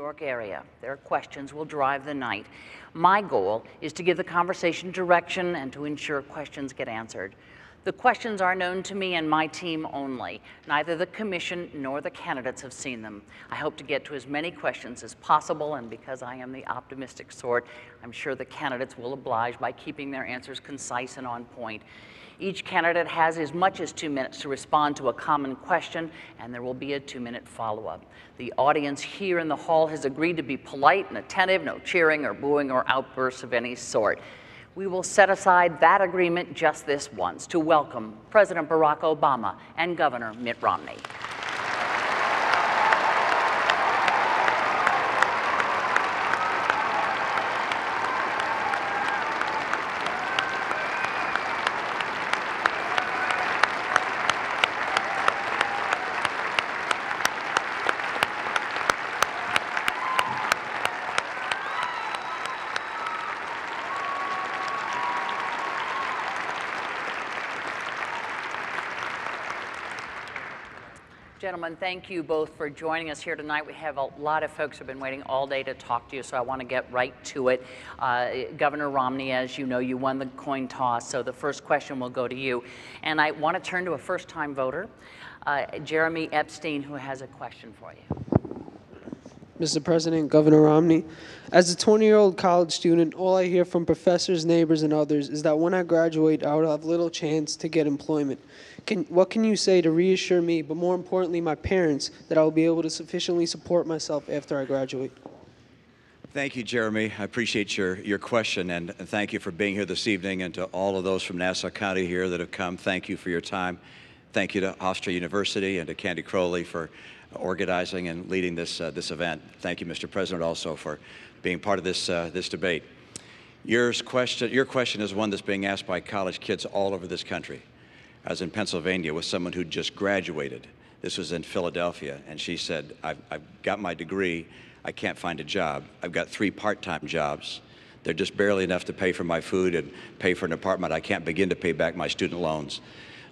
York area. Their questions will drive the night. My goal is to give the conversation direction and to ensure questions get answered. The questions are known to me and my team only. Neither the commission nor the candidates have seen them. I hope to get to as many questions as possible, and because I am the optimistic sort, I'm sure the candidates will oblige by keeping their answers concise and on point. Each candidate has as much as 2 minutes to respond to a common question, and there will be a 2-minute follow-up. The audience here in the hall has agreed to be polite and attentive, no cheering or booing or outbursts of any sort. We will set aside that agreement just this once to welcome President Barack Obama and Governor Mitt Romney. Gentlemen, thank you both for joining us here tonight. We have a lot of folks who have been waiting all day to talk to you, so I want to get right to it. Governor Romney, as you know, you won the coin toss, so the first question will go to you. And I want to turn to a first-time voter, Jeremy Epstein, who has a question for you. Mr. President, Governor Romney, as a 20-year-old college student, all I hear from professors, neighbors, and others is that when I graduate, I will have little chance to get employment. What can you say to reassure me, but more importantly, my parents, that I will be able to sufficiently support myself after I graduate? Thank you, Jeremy. I appreciate your question, and thank you for being here this evening, and to all of those from Nassau County here that have come, thank you for your time. Thank you to Hofstra University and to Candy Crowley for organizing and leading this event. Thank you, Mr. President, also for being part of this debate. Your question is one that's being asked by college kids all over this country. I was in Pennsylvania with someone who just graduated. This was in Philadelphia, and she said, I've got my degree, I can't find a job. I've got 3 part-time jobs. They're just barely enough to pay for my food and pay for an apartment. I can't begin to pay back my student loans.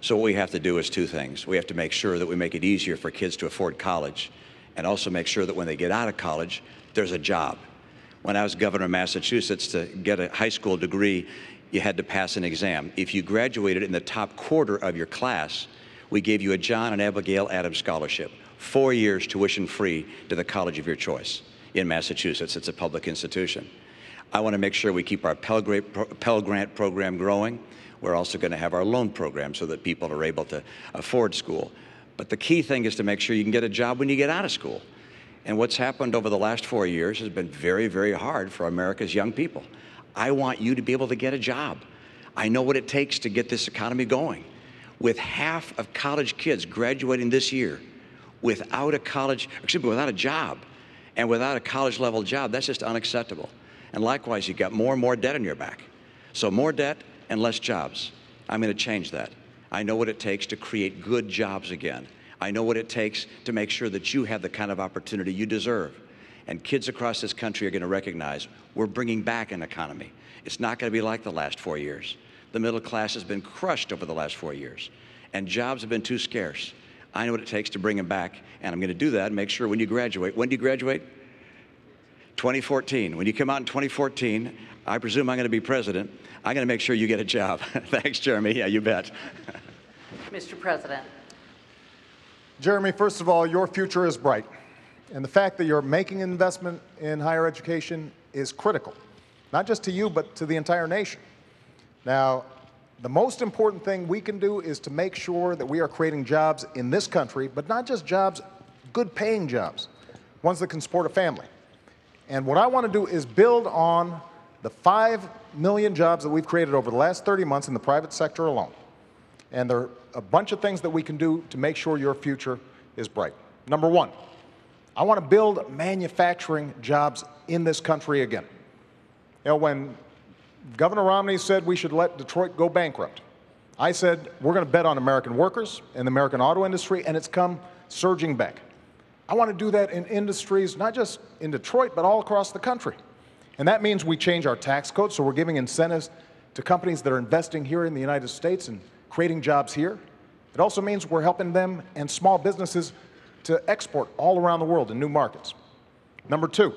So what we have to do is 2 things. We have to make sure that we make it easier for kids to afford college, and also make sure that when they get out of college, there's a job. When I was governor of Massachusetts, to get a high school degree, you had to pass an exam. If you graduated in the top quarter of your class, we gave you a John and Abigail Adams scholarship, 4 years tuition free to the college of your choice in Massachusetts. It's a public institution. I want to make sure we keep our Pell Grant program growing. We're also going to have our loan program so that people are able to afford school. But the key thing is to make sure you can get a job when you get out of school. And what's happened over the last 4 years has been very, very hard for America's young people. I want you to be able to get a job. I know what it takes to get this economy going. With half of college kids graduating this year without a job and without a college-level job, that's just unacceptable. And likewise, you've got more and more debt on your back. So more debt and less jobs. I'm going to change that. I know what it takes to create good jobs again. I know what it takes to make sure that you have the kind of opportunity you deserve. And kids across this country are going to recognize we're bringing back an economy. It's not going to be like the last 4 years. The middle class has been crushed over the last 4 years, and jobs have been too scarce. I know what it takes to bring them back, and I'm going to do that and make sure when you graduate. When do you graduate? 2014. When you come out in 2014, I presume I'm going to be president. I'm going to make sure you get a job. Thanks, Jeremy. Yeah, you bet. Mr. President. Jeremy, first of all, your future is bright. And the fact that you're making an investment in higher education is critical, not just to you, but to the entire nation. Now, the most important thing we can do is to make sure that we are creating jobs in this country, but not just jobs, good paying jobs, ones that can support a family. And what I want to do is build on the 5 million jobs that we've created over the last 30 months in the private sector alone. And there are a bunch of things that we can do to make sure your future is bright. Number 1, I want to build manufacturing jobs in this country again. You know, when Governor Romney said we should let Detroit go bankrupt, I said we're going to bet on American workers and the American auto industry, and it's come surging back. I want to do that in industries, not just in Detroit, but all across the country. And that means we change our tax code, so we're giving incentives to companies that are investing here in the United States and creating jobs here. It also means we're helping them and small businesses to export all around the world in new markets. Number two,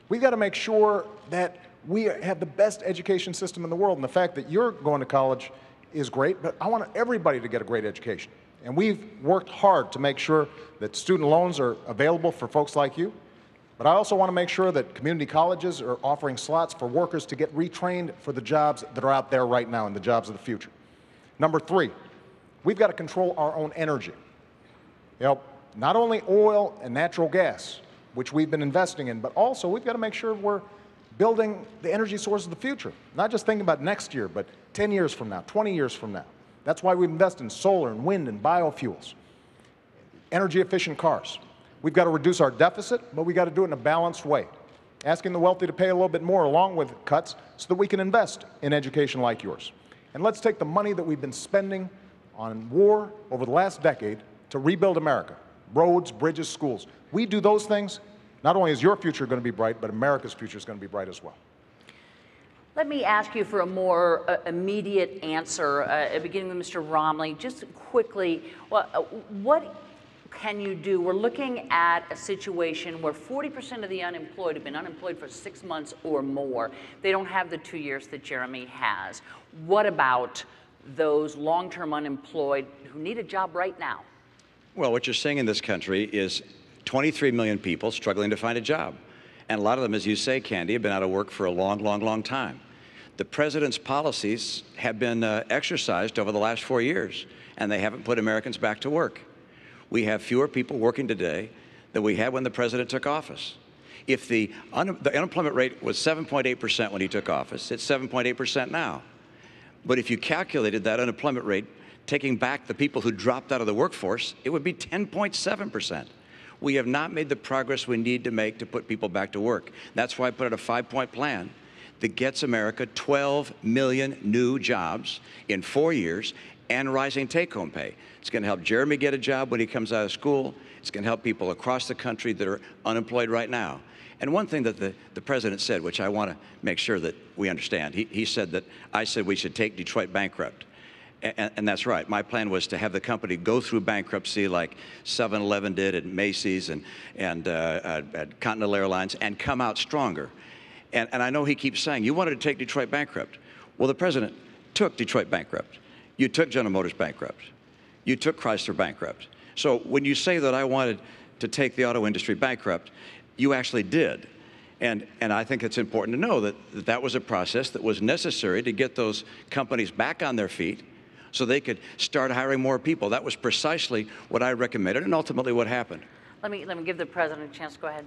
we've got to make sure that we have the best education system in the world. And the fact that you're going to college is great, but I want everybody to get a great education. And we've worked hard to make sure that student loans are available for folks like you. But I also want to make sure that community colleges are offering slots for workers to get retrained for the jobs that are out there right now and the jobs of the future. Number three, we've got to control our own energy. You know, not only oil and natural gas, which we've been investing in, but also we've got to make sure we're building the energy source of the future. Not just thinking about next year, but 10 years from now, 20 years from now. That's why we invest in solar and wind and biofuels, energy-efficient cars. We've got to reduce our deficit, but we've got to do it in a balanced way, asking the wealthy to pay a little bit more along with cuts so that we can invest in education like yours. And let's take the money that we've been spending on war over the last decade to rebuild America, roads, bridges, schools. We do those things, not only is your future going to be bright, but America's future is going to be bright as well. Let me ask you for a more immediate answer, beginning with Mr. Romney. Just quickly, what can you do? We're looking at a situation where 40% of the unemployed have been unemployed for 6 months or more. They don't have the 2 years that Jeremy has. What about those long-term unemployed who need a job right now? Well, what you're seeing in this country is 23 million people struggling to find a job. And a lot of them, as you say, Candy, have been out of work for a long, long, long time. The president's policies have been exercised over the last 4 years, and they haven't put Americans back to work. We have fewer people working today than we had when the president took office. If the unemployment rate was 7.8% when he took office, it's 7.8% now. But if you calculated that unemployment rate, taking back the people who dropped out of the workforce, it would be 10.7%. We have not made the progress we need to make to put people back to work. That's why I put out a 5-point plan that gets America 12 million new jobs in 4 years and rising take-home pay. It's going to help Jeremy get a job when he comes out of school. It's going to help people across the country that are unemployed right now. And one thing that the president said, which I want to make sure that we understand, he said that I said we should take Detroit bankrupt. And that's right. My plan was to have the company go through bankruptcy like 7-Eleven did at Macy's and at Continental Airlines and come out stronger. And I know he keeps saying, you wanted to take Detroit bankrupt. Well, the president took Detroit bankrupt. You took General Motors bankrupt. You took Chrysler bankrupt. So when you say that I wanted to take the auto industry bankrupt, you actually did. And I think it's important to know that that was a process that was necessary to get those companies back on their feet so they could start hiring more people. That was precisely what I recommended and ultimately what happened. Let me give the president a chance. Go ahead.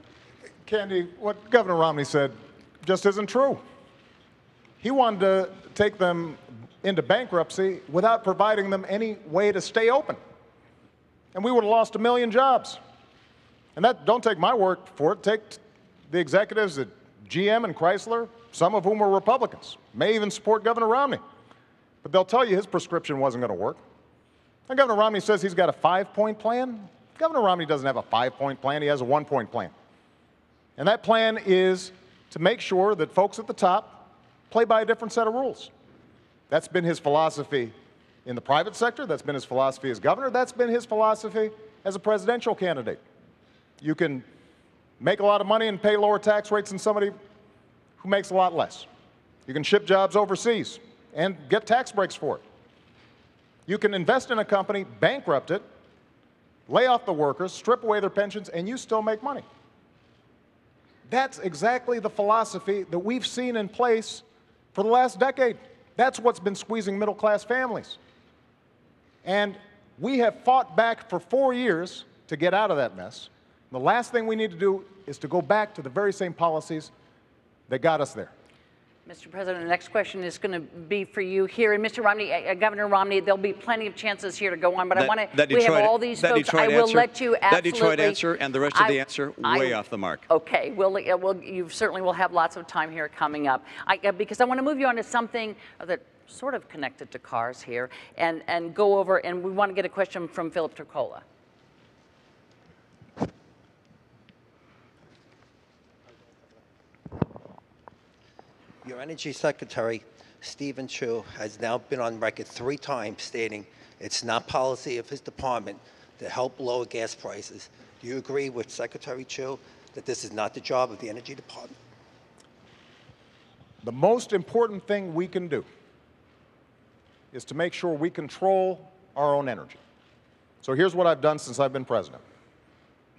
Candy, what Governor Romney said just isn't true. He wanted to take them into bankruptcy without providing them any way to stay open. And we would have lost 1 million jobs. And that, don't take my word for it, take the executives at GM and Chrysler, some of whom were Republicans, may even support Governor Romney. But they'll tell you his prescription wasn't going to work. And Governor Romney says he's got a 5-point plan. Governor Romney doesn't have a 5-point plan, he has a 1-point plan. And that plan is to make sure that folks at the top play by a different set of rules. That's been his philosophy in the private sector, that's been his philosophy as governor, that's been his philosophy as a presidential candidate. You can make a lot of money and pay lower tax rates than somebody who makes a lot less. You can ship jobs overseas and get tax breaks for it. You can invest in a company, bankrupt it, lay off the workers, strip away their pensions, and you still make money. That's exactly the philosophy that we've seen in place for the last decade. That's what's been squeezing middle-class families. And we have fought back for 4 years to get out of that mess. The last thing we need to do is to go back to the very same policies that got us there. Mr. President, the next question is going to be for you here. And Mr. Romney, Governor Romney, there'll be plenty of chances here to go on, but I want to, we have all these folks. I will let you absolutely. That Detroit answer and the rest of the answer way off the mark. Okay, you certainly will have lots of time here coming up. Because I want to move you on to something that sort of connected to cars here and go over, and we want to get a question from Philip Turcola. Your Energy Secretary, Stephen Chu, has now been on record 3 times stating it's not policy of his department to help lower gas prices. Do you agree with Secretary Chu that this is not the job of the Energy Department? The most important thing we can do is to make sure we control our own energy. So here's what I've done since I've been president.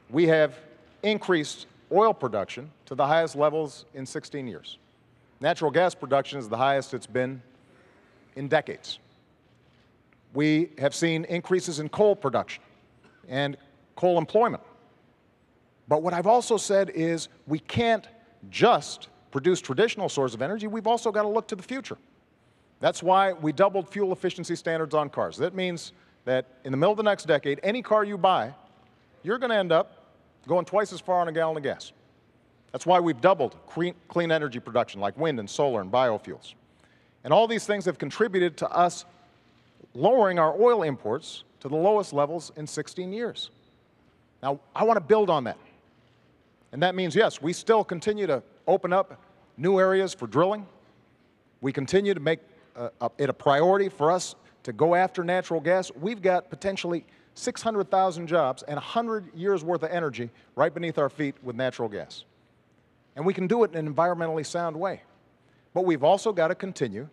We have increased oil production to the highest levels in 16 years. Natural gas production is the highest it's been in decades. We have seen increases in coal production and coal employment. But what I've also said is we can't just produce traditional sources of energy, we've also got to look to the future. That's why we doubled fuel efficiency standards on cars. That means that in the middle of the next decade, any car you buy, you're going to end up going twice as far on a gallon of gas. That's why we've doubled clean energy production like wind and solar and biofuels. And all these things have contributed to us lowering our oil imports to the lowest levels in 16 years. Now, I want to build on that. And that means, yes, we still continue to open up new areas for drilling. We continue to make it a priority for us to go after natural gas. We've got potentially 600,000 jobs and 100 years' worth of energy right beneath our feet with natural gas. And we can do it in an environmentally sound way. But we've also got to continue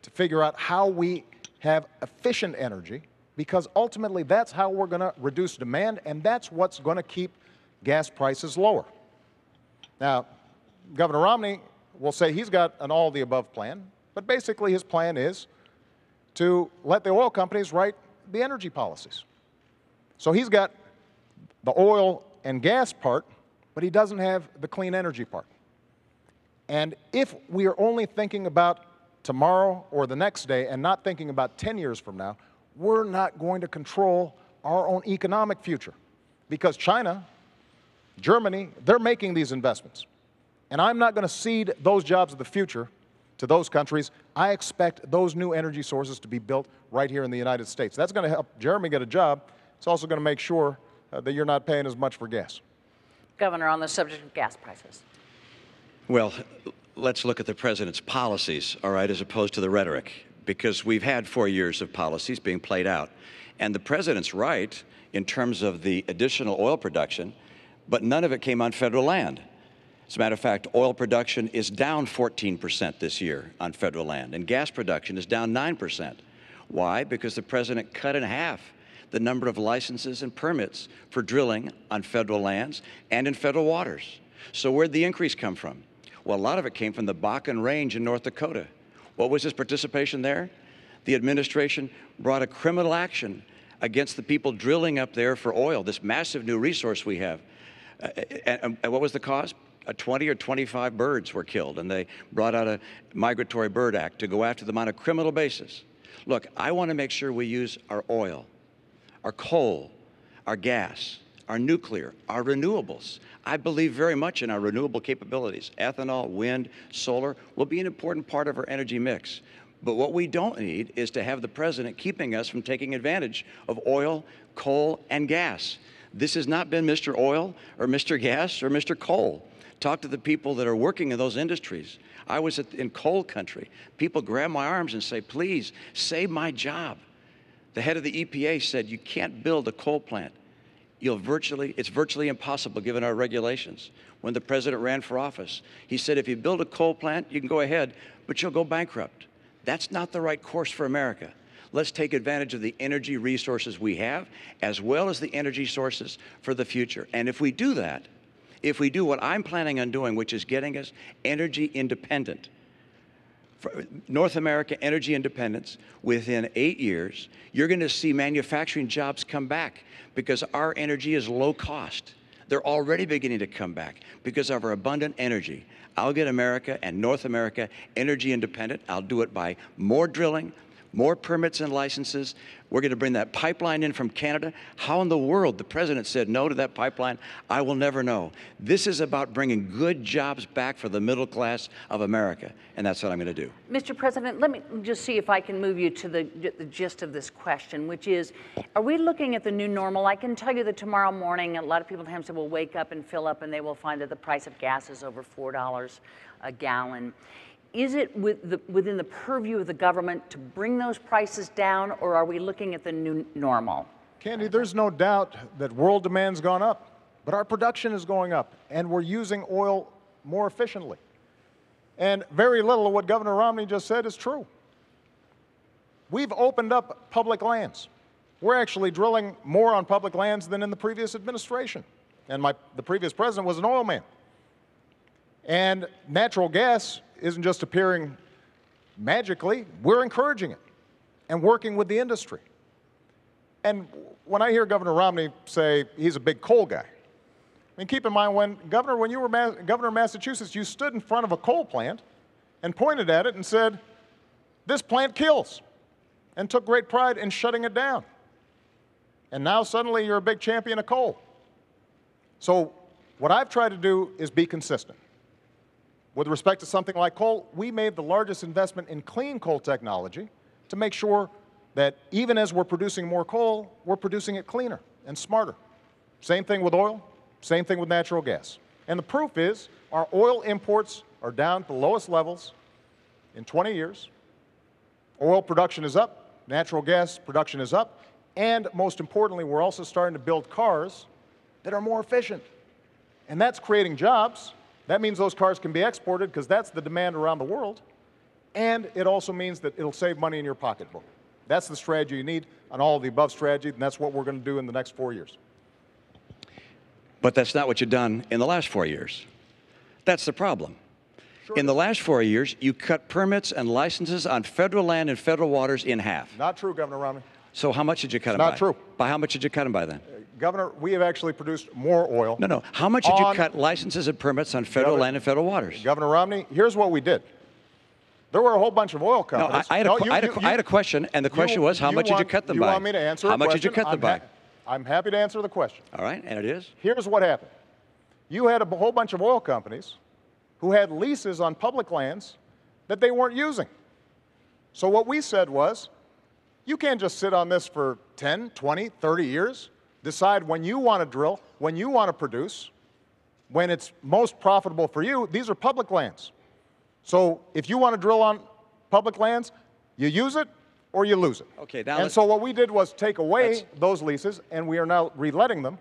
to figure out how we have efficient energy, because ultimately that's how we're going to reduce demand, and that's what's going to keep gas prices lower. Now, Governor Romney will say he's got an all-of-the-above plan, but basically his plan is to let the oil companies write the energy policies. So he's got the oil and gas part, but he doesn't have the clean energy part. And if we are only thinking about tomorrow or the next day and not thinking about 10 years from now, we're not going to control our own economic future. Because China, Germany, they're making these investments. And I'm not going to cede those jobs of the future to those countries. I expect those new energy sources to be built right here in the United States. That's going to help Jeremy get a job. It's also going to make sure that you're not paying as much for gas. Governor, on the subject of gas prices. Well, let's look at the president's policies, all right, as opposed to the rhetoric, because we've had 4 years of policies being played out. And the president's right in terms of the additional oil production, but none of it came on federal land. As a matter of fact, oil production is down 14% this year on federal land, and gas production is down 9%. Why? Because the president cut in half the number of licenses and permits for drilling on federal lands and in federal waters. So where'd the increase come from? Well, a lot of it came from the Bakken Range in North Dakota. What was his participation there? The administration brought a criminal action against the people drilling up there for oil, this massive new resource we have. And what was the cause? 20 or 25 birds were killed, and they brought out a Migratory Bird Act to go after them on a criminal basis. Look, I want to make sure we use our oil, our coal, our gas, our nuclear, our renewables. I believe very much in our renewable capabilities. Ethanol, wind, solar will be an important part of our energy mix. But what we don't need is to have the president keeping us from taking advantage of oil, coal, and gas. This has not been Mr. Oil or Mr. Gas or Mr. Coal. Talk to the people that are working in those industries. I was in coal country. People grab my arms and say, please, save my job. The head of the EPA said, you can't build a coal plant. It's virtually impossible given our regulations. When the president ran for office, he said, if you build a coal plant, you can go ahead, but you'll go bankrupt. That's not the right course for America. Let's take advantage of the energy resources we have, as well as the energy sources for the future. And if we do that, if we do what I'm planning on doing, which is getting us energy independent, for North America energy independence, within 8 years, you're going to see manufacturing jobs come back because our energy is low cost. They're already beginning to come back because of our abundant energy. I'll get America and North America energy independent. I'll do it by more drilling, more permits and licenses. We're going to bring that pipeline in from Canada. How in the world the president said no to that pipeline, I will never know. This is about bringing good jobs back for the middle class of America, and that's what I'm going to do. Mr. President, let me just see if I can move you to the gist of this question, which is, are we looking at the new normal? I can tell you that tomorrow morning, a lot of people in Hempstead will wake up and fill up, and they will find that the price of gas is over $4 a gallon. Is it within the purview of the government to bring those prices down, or are we looking at the new normal? Candy, there's no doubt that world demand's gone up. but our production is going up, and we're using oil more efficiently. And very little of what Governor Romney just said is true. We've opened up public lands. We're actually drilling more on public lands than in the previous administration. And the previous president was an oil man. And natural gas isn't just appearing magically, we're encouraging it and working with the industry. And when I hear Governor Romney say he's a big coal guy, I mean, keep in mind, when you were governor of Massachusetts, you stood in front of a coal plant and pointed at it and said, this plant kills, and took great pride in shutting it down. And now suddenly you're a big champion of coal. So what I've tried to do is be consistent. With respect to something like coal, we made the largest investment in clean coal technology to make sure that even as we're producing more coal, we're producing it cleaner and smarter. Same thing with oil, same thing with natural gas. And the proof is our oil imports are down to the lowest levels in 20 years. Oil production is up, natural gas production is up, and most importantly, we're also starting to build cars that are more efficient. And that's creating jobs. That means those cars can be exported because that's the demand around the world. And it also means that it'll save money in your pocketbook. That's the strategy you need on all of the above strategy, and that's what we're going to do in the next 4 years. But that's not what you've done in the last 4 years. That's the problem. Sure. In the last 4 years, you cut permits and licenses on federal land and federal waters in half. Not true, Governor Romney. So how much did you cut them by? Not true. By how much did you cut them by then? Governor, we have actually produced more oil. No. How much did you cut licenses and permits on federal land and federal waters? Governor Romney, here's what we did. There were a whole bunch of oil companies. No, I had a question, and the question was, how much did you cut them by? You want me to answer How much did you cut them by? I'm happy to answer the question. All right, and it is? Here's what happened. You had a whole bunch of oil companies who had leases on public lands that they weren't using. So what we said was, you can't just sit on this for 10, 20, 30 years, decide when you want to drill, when you want to produce, when it's most profitable for you. These are public lands. So if you want to drill on public lands, you use it or you lose it. Okay, now and so what we did was take away those leases, and we are now reletting them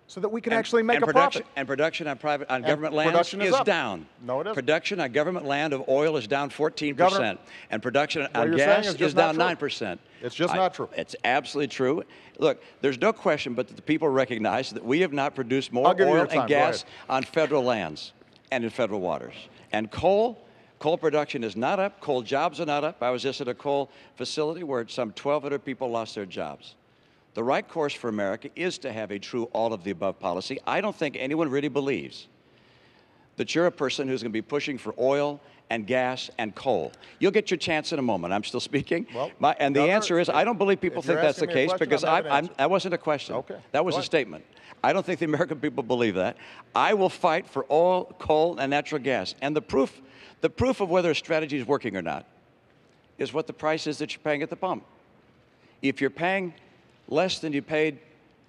so that we can actually make a profit. And production on government lands is down. No, it isn't. Production on government land of oil is down 14%. And production on gas is down 9%. It's just not true. It's absolutely true. Look, there's no question but that the people recognize that we have not produced more oil and gas on federal lands and in federal waters. And coal production is not up. Coal jobs are not up. I was just at a coal facility where some 1,200 people lost their jobs. The right course for America is to have a true all-of-the-above policy. I don't think anyone really believes that you're a person who's going to be pushing for oil and gas and coal. You'll get your chance in a moment. I'm still speaking. Well, and the answer is, I don't believe people think that's the case, because that wasn't a question. Okay. That was a statement. I don't think the American people believe that. I will fight for oil, coal, and natural gas. And the proof of whether a strategy is working or not is what the price is that you're paying at the pump. If you're paying less than you paid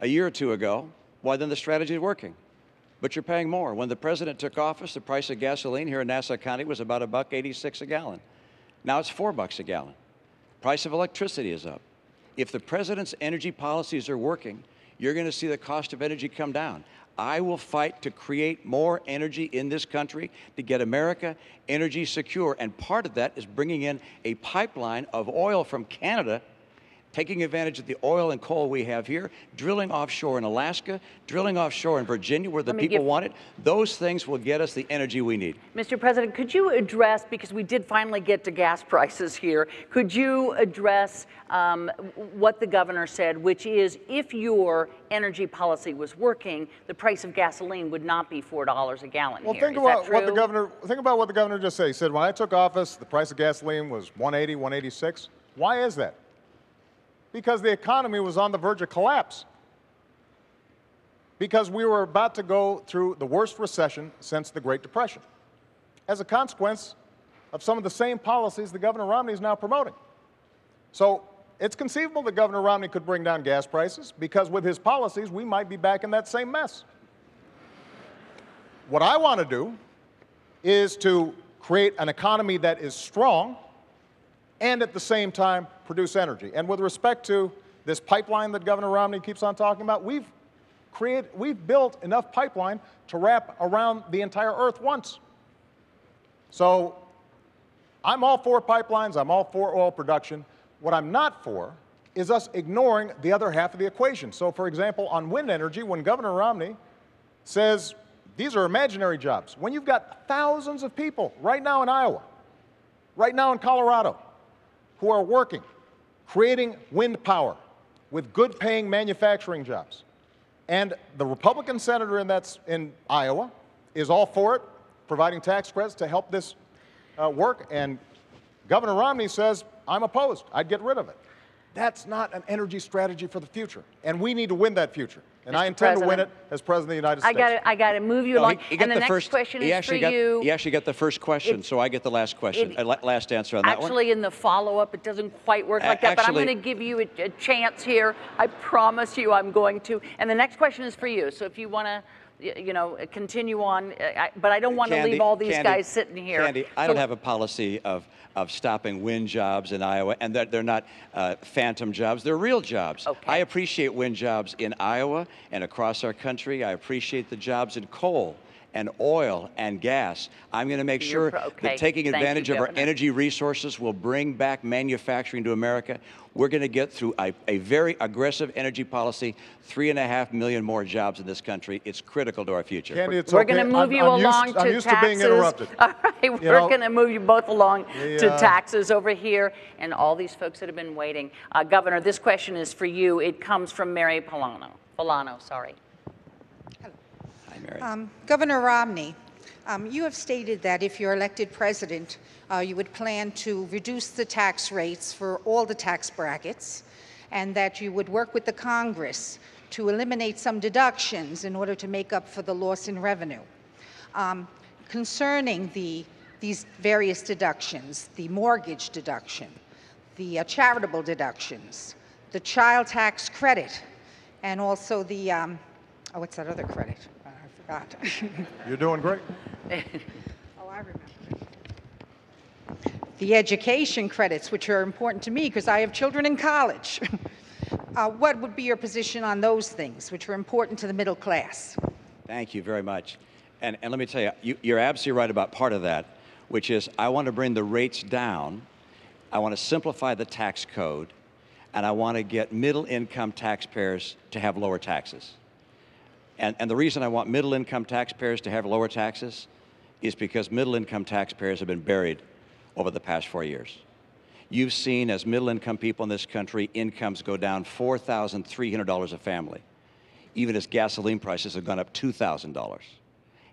a year or two ago, why then the strategy is working. But you're paying more. When the president took office, the price of gasoline here in Nassau County was about $1.86 a gallon. Now it's $4 a gallon. Price of electricity is up. If the president's energy policies are working, you're going to see the cost of energy come down. I will fight to create more energy in this country to get America energy secure. And part of that is bringing in a pipeline of oil from Canada, taking advantage of the oil and coal we have here, drilling offshore in Alaska, drilling offshore in Virginia where the people want it. Those things will get us the energy we need. Mr. President, could you address, because we did finally get to gas prices here, could you address what the governor said, which is if your energy policy was working, the price of gasoline would not be $4 a gallon well, here. Think about what the governor just said. He said, when I took office, the price of gasoline was $1.80, $1.86. Why is that? Because the economy was on the verge of collapse. Because we were about to go through the worst recession since the Great Depression, as a consequence of some of the same policies that Governor Romney is now promoting. So it's conceivable that Governor Romney could bring down gas prices, because with his policies, we might be back in that same mess. What I want to do is to create an economy that is strong and at the same time produce energy. And with respect to this pipeline that Governor Romney keeps on talking about, we've we've built enough pipeline to wrap around the entire Earth once. So I'm all for pipelines, I'm all for oil production. What I'm not for is us ignoring the other half of the equation. So for example, on wind energy, when Governor Romney says these are imaginary jobs, when you've got thousands of people right now in Iowa, right now in Colorado, who are working, creating wind power with good paying manufacturing jobs. And the Republican senator in Iowa is all for it, providing tax credits to help this work. And Governor Romney says, I'm opposed. I'd get rid of it. That's not an energy strategy for the future. And we need to win that future. And I intend to win it as President of the United States. I got to move you along. And the next question is for you. He actually got the first question, so I get the last question, last answer on that one. Actually, in the follow-up, it doesn't quite work like that, but I'm going to give you a chance here. I promise you I'm going to. And the next question is for you. So if you want to, continue on, but I don't want to leave all these guys sitting here. Candy, I don't have a policy of stopping wind jobs in Iowa, and that they're not phantom jobs. They're real jobs. Okay. I appreciate wind jobs in Iowa and across our country. I appreciate the jobs in coal and oil and gas. I'm going to make sure that taking advantage of our energy resources will bring back manufacturing to America. We're going to get through a very aggressive energy policy, 3.5 million more jobs in this country. It's critical to our future. Candy, it's we're going to move you along to taxes. I'm used to being interrupted. All right, we're going to move you both along to taxes over here, and all these folks that have been waiting. Governor, this question is for you. It comes from Mary Polano, sorry. Governor Romney, you have stated that if you're elected president, you would plan to reduce the tax rates for all the tax brackets, and that you would work with the Congress to eliminate some deductions in order to make up for the loss in revenue. Concerning these various deductions, the mortgage deduction, the charitable deductions, the child tax credit, and also the, what's that other credit? You're doing great. Oh, I remember. The education credits, which are important to me because I have children in college. What would be your position on those things, which are important to the middle class? Thank you very much. And let me tell you, you're absolutely right about part of that, which is I want to bring the rates down. I want to simplify the tax code, and I want to get middle-income taxpayers to have lower taxes. And the reason I want middle-income taxpayers to have lower taxes is because middle-income taxpayers have been buried over the past 4 years. You've seen, as middle-income people in this country, incomes go down $4,300 a family, even as gasoline prices have gone up $2,000.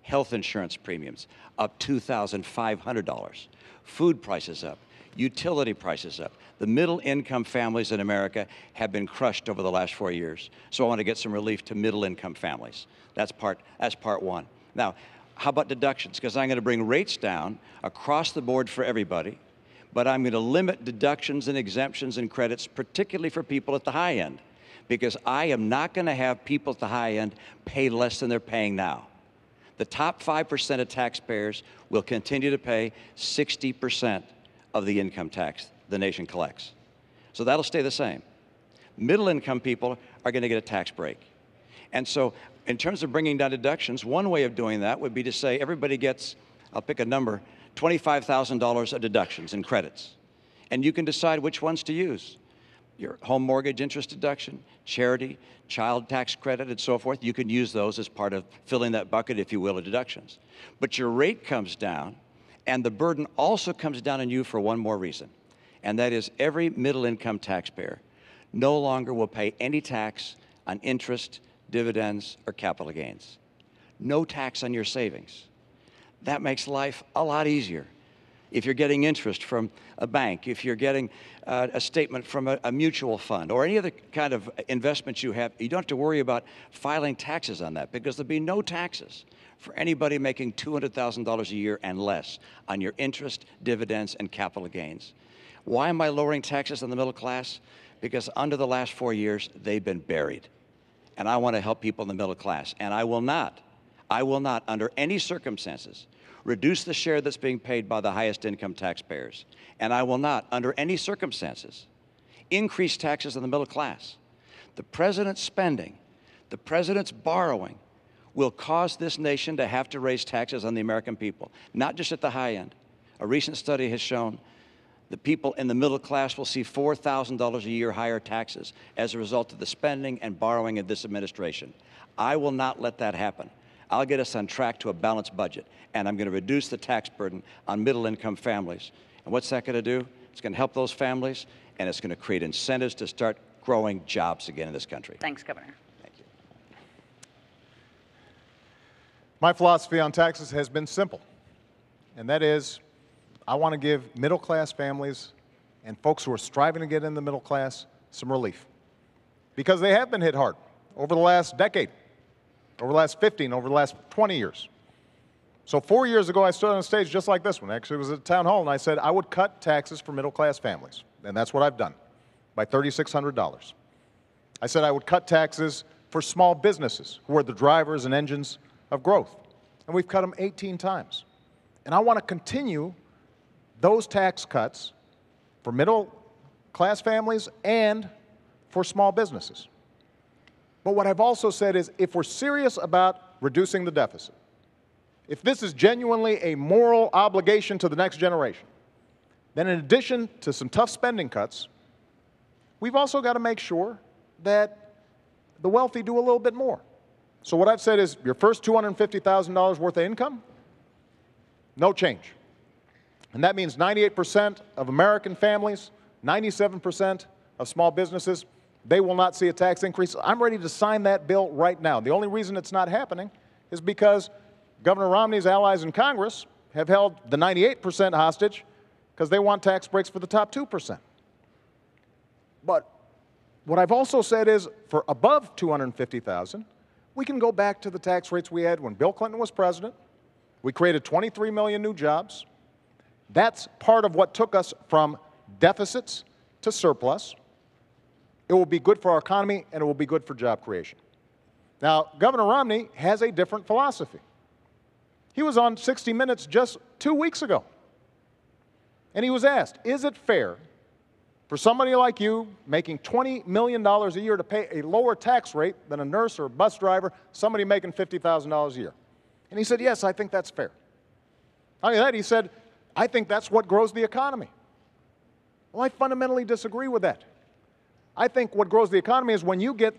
Health insurance premiums up $2,500. Food prices up. Utility prices up. The middle-income families in America have been crushed over the last 4 years. So I want to get some relief to middle-income families. That's part one. Now, how about deductions? Because I'm going to bring rates down across the board for everybody, but I'm going to limit deductions and exemptions and credits, particularly for people at the high end, because I am not going to have people at the high end pay less than they're paying now. The top 5% of taxpayers will continue to pay 60% of the income tax the nation collects. So that'll stay the same. Middle-income people are going to get a tax break. And so in terms of bringing down deductions, one way of doing that would be to say everybody gets, I'll pick a number, $25,000 of deductions and credits. And you can decide which ones to use. Your home mortgage interest deduction, charity, child tax credit, and so forth. You can use those as part of filling that bucket, if you will, of deductions. But your rate comes down, and the burden also comes down on you for one more reason, and that is every middle-income taxpayer no longer will pay any tax on interest, dividends, or capital gains. No tax on your savings. That makes life a lot easier. If you're getting interest from a bank, if you're getting a statement from a mutual fund, or any other kind of investment you have, you don't have to worry about filing taxes on that, because there'll be no taxes for anybody making $200,000 a year and less on your interest, dividends, and capital gains. Why am I lowering taxes on the middle class? Because under the last 4 years, they've been buried. And I want to help people in the middle class. And I will not, under any circumstances, reduce the share that's being paid by the highest income taxpayers. And I will not, under any circumstances, increase taxes on the middle class. The president's spending The president's borrowing will cause this nation to have to raise taxes on the American people, not just at the high end. A recent study has shown that people in the middle class will see $4,000 a year higher taxes as a result of the spending and borrowing of this administration. I will not let that happen. I'll get us on track to a balanced budget, and I'm going to reduce the tax burden on middle-income families. And what's that going to do? It's going to help those families, and it's going to create incentives to start growing jobs again in this country. Thanks, Governor. Thank you. My philosophy on taxes has been simple, and that is I want to give middle-class families and folks who are striving to get in the middle class some relief, because they have been hit hard over the last decade, over the last 15, over the last 20 years. So 4 years ago, I stood on a stage just like this one. Actually, it was at town hall, and I said I would cut taxes for middle-class families, and that's what I've done, by $3,600. I said I would cut taxes for small businesses, who are the drivers and engines of growth, and we've cut them 18 times. And I want to continue those tax cuts for middle-class families and for small businesses. But what I've also said is, if we're serious about reducing the deficit, if this is genuinely a moral obligation to the next generation, then in addition to some tough spending cuts, we've also got to make sure that the wealthy do a little bit more. So what I've said is, your first $250,000 worth of income, no change. And that means 98% of American families, 97% of small businesses, they will not see a tax increase. I'm ready to sign that bill right now. The only reason it's not happening is because Governor Romney's allies in Congress have held the 98% hostage because they want tax breaks for the top 2%. But what I've also said is, for above $250,000, we can go back to the tax rates we had when Bill Clinton was president. We created 23 million new jobs. That's part of what took us from deficits to surplus. It will be good for our economy, and it will be good for job creation. Now, Governor Romney has a different philosophy. He was on 60 Minutes just 2 weeks ago, and he was asked, is it fair for somebody like you making $20 million a year to pay a lower tax rate than a nurse or a bus driver, somebody making $50,000 a year? And he said, yes, I think that's fair. Not only that, he said, I think that's what grows the economy. Well, I fundamentally disagree with that. I think what grows the economy is when you get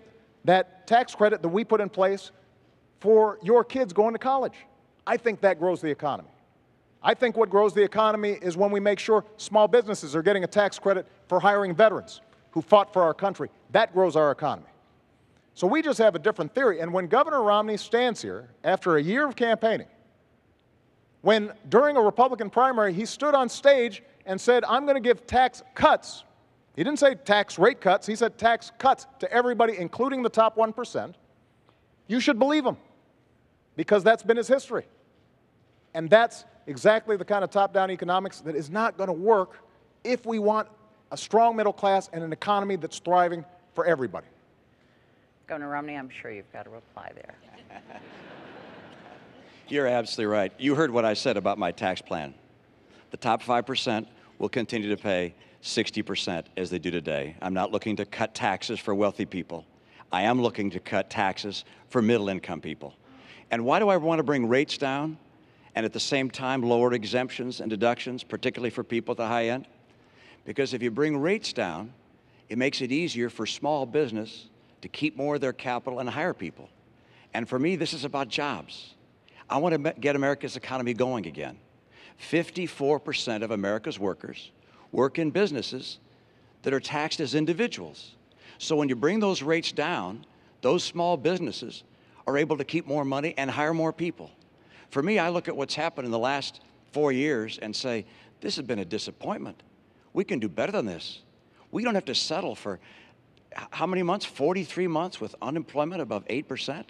that tax credit that we put in place for your kids going to college. I think that grows the economy. I think what grows the economy is when we make sure small businesses are getting a tax credit for hiring veterans who fought for our country. That grows our economy. So we just have a different theory. And when Governor Romney stands here after a year of campaigning, when during a Republican primary he stood on stage and said, I'm going to give tax cuts. He didn't say tax rate cuts. He said tax cuts to everybody, including the top 1%. You should believe him, because that's been his history. And that's exactly the kind of top-down economics that is not going to work if we want a strong middle class and an economy that's thriving for everybody. Governor Romney, I'm sure you've got a reply there. You're absolutely right. You heard what I said about my tax plan. The top 5% will continue to pay 60% as they do today. I'm not looking to cut taxes for wealthy people. I am looking to cut taxes for middle-income people. And why do I want to bring rates down and at the same time lower exemptions and deductions, particularly for people at the high end? Because if you bring rates down, it makes it easier for small business to keep more of their capital and hire people. And for me, this is about jobs. I want to get America's economy going again. 54% of America's workers work in businesses that are taxed as individuals. So when you bring those rates down, those small businesses are able to keep more money and hire more people. For me, I look at what's happened in the last 4 years and say, this has been a disappointment. We can do better than this. We don't have to settle for how many months? 43 months with unemployment above 8%.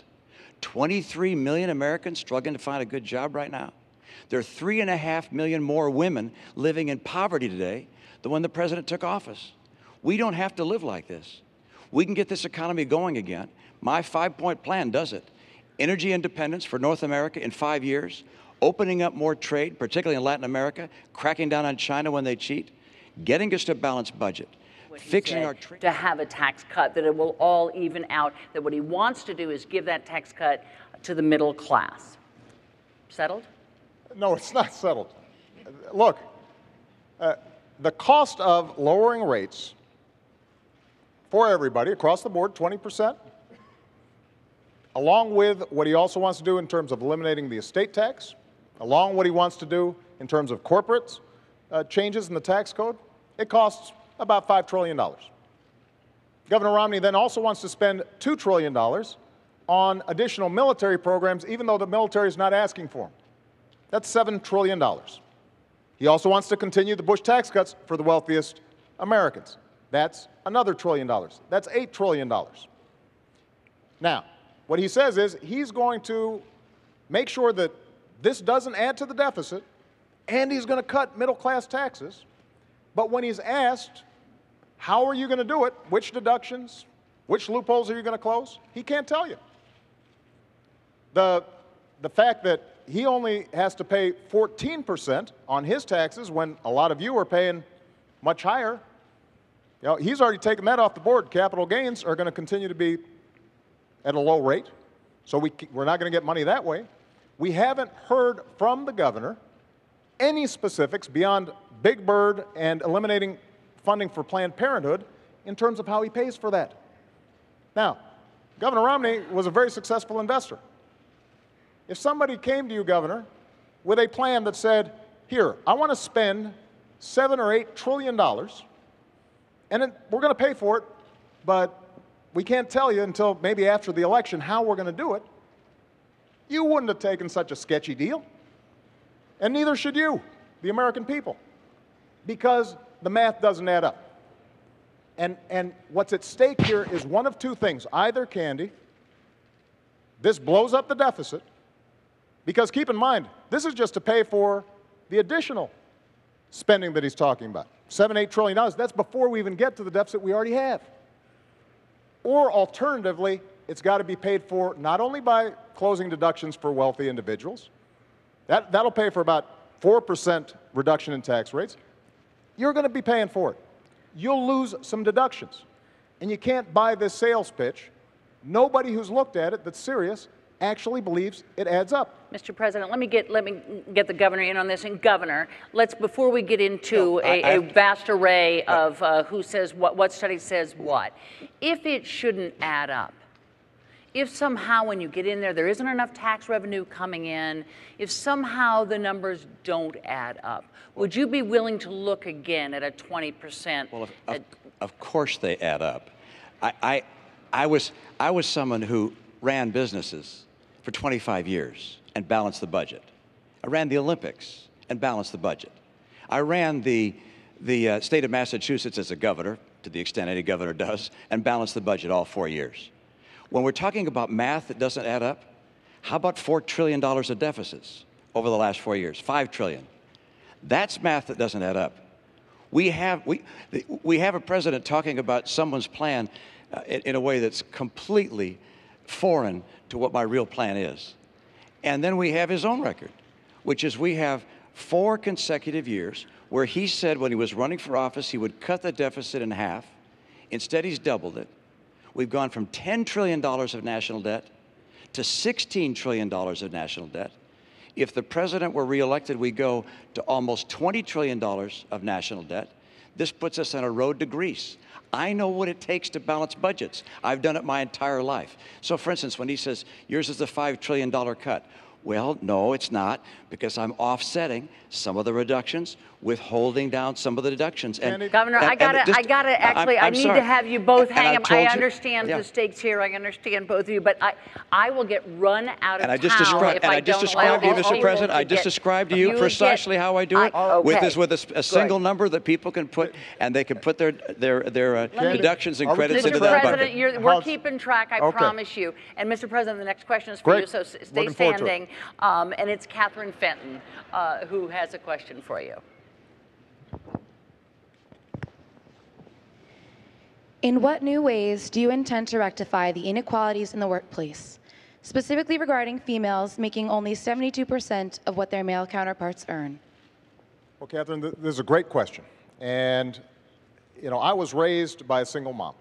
23 million Americans struggling to find a good job right now. There are 3.5 million more women living in poverty today than when the president took office. We don't have to live like this. We can get this economy going again. My 5-point plan does it. Energy independence for North America in 5 years, opening up more trade, particularly in Latin America, cracking down on China when they cheat, getting us to a balanced budget, what he Fixing said, our to have a tax cut, that it will all even out, that what he wants to do is give that tax cut to the middle class. Settled? No, it's not settled. Look, the cost of lowering rates for everybody across the board, 20%, along with what he also wants to do in terms of eliminating the estate tax, along what he wants to do in terms of corporate changes in the tax code, it costs about $5 trillion. Governor Romney then also wants to spend $2 trillion on additional military programs, even though the military is not asking for them. That's $7 trillion. He also wants to continue the Bush tax cuts for the wealthiest Americans. That's another $1 trillion. That's $8 trillion. Now, what he says is he's going to make sure that this doesn't add to the deficit, and he's going to cut middle-class taxes. But when he's asked, how are you going to do it, which deductions, which loopholes are you going to close, he can't tell you. The fact that he only has to pay 14% on his taxes when a lot of you are paying much higher, you know, he's already taken that off the board. Capital gains are going to continue to be at a low rate, so we're not going to get money that way. We haven't heard from the governor any specifics beyond Big Bird and eliminating funding for Planned Parenthood in terms of how he pays for that. Now, Governor Romney was a very successful investor. If somebody came to you, Governor, with a plan that said, here, I want to spend $7 or $8 trillion, and we're going to pay for it, but we can't tell you until maybe after the election how we're going to do it, you wouldn't have taken such a sketchy deal. And neither should you, the American people, because the math doesn't add up. And what's at stake here is one of two things. Either, Candy, this blows up the deficit, because keep in mind, this is just to pay for the additional spending that he's talking about. $7, $8 trillion, that's before we even get to the deficit we already have. Or alternatively, it's got to be paid for not only by closing deductions for wealthy individuals, that'll pay for about 4% reduction in tax rates. You're going to be paying for it. You'll lose some deductions. And you can't buy this sales pitch. Nobody who's looked at it that's serious actually believes it adds up. Mr. President, let me get the governor in on this. And Governor, before we get into a vast array of who says what study says what, if it shouldn't add up, if somehow when you get in there isn't enough tax revenue coming in, if somehow the numbers don't add up, would you be willing to look again at a 20%? Well, of course they add up. I was someone who ran businesses for 25 years and balanced the budget. I ran the Olympics and balanced the budget. I ran the state of Massachusetts as a governor, to the extent any governor does, and balanced the budget all 4 years. When we're talking about math that doesn't add up, how about $4 trillion of deficits over the last 4 years? $5 trillion. That's math that doesn't add up. We have a president talking about someone's plan in a way that's completely foreign to what my real plan is. And then we have his own record, which is we have 4 consecutive years where he said when he was running for office he would cut the deficit in half. Instead, he's doubled it. We've gone from $10 trillion of national debt to $16 trillion of national debt. If the president were reelected, we go to almost $20 trillion of national debt. This puts us on a road to Greece. I know what it takes to balance budgets. I've done it my entire life. So for instance, when he says, yours is the $5 trillion cut, well, no, it's not, because I'm offsetting some of the reductions with holding down some of the deductions. And Governor, I need to have you both hang up. I understand the stakes here. I understand both of you, but I will get run out of town if I don't allow to you, Mr. President, I just described to you precisely how I do it with a single number that people can put, and they can put their deductions and credits into that bucket. Mr. President, we're keeping track, I promise you. And Mr. President, the next question is for you, so stay standing. And it's Catherine Fenton who has a question for you. In what new ways do you intend to rectify the inequalities in the workplace, specifically regarding females making only 72% of what their male counterparts earn? Well, Catherine, this is a great question. And You know, I was raised by a single mom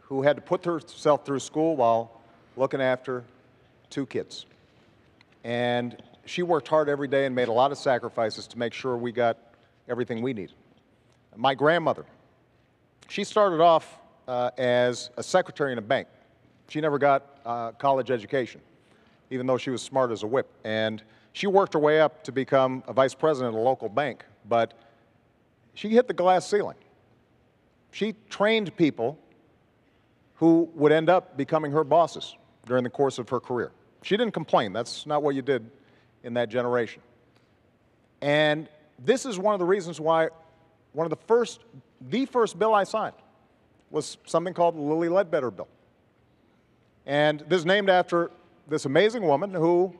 who had to put herself through school while looking after 2 kids. And she worked hard every day and made a lot of sacrifices to make sure we got everything we needed. My grandmother, she started off as a secretary in a bank. She never got a college education, even though she was smart as a whip. And she worked her way up to become a vice president of a local bank, but she hit the glass ceiling. She trained people who would end up becoming her bosses during the course of her career. She didn't complain. That's not what you did in that generation. And this is one of the reasons why the first bill I signed was something called the Lilly Ledbetter Bill. And this is named after this amazing woman who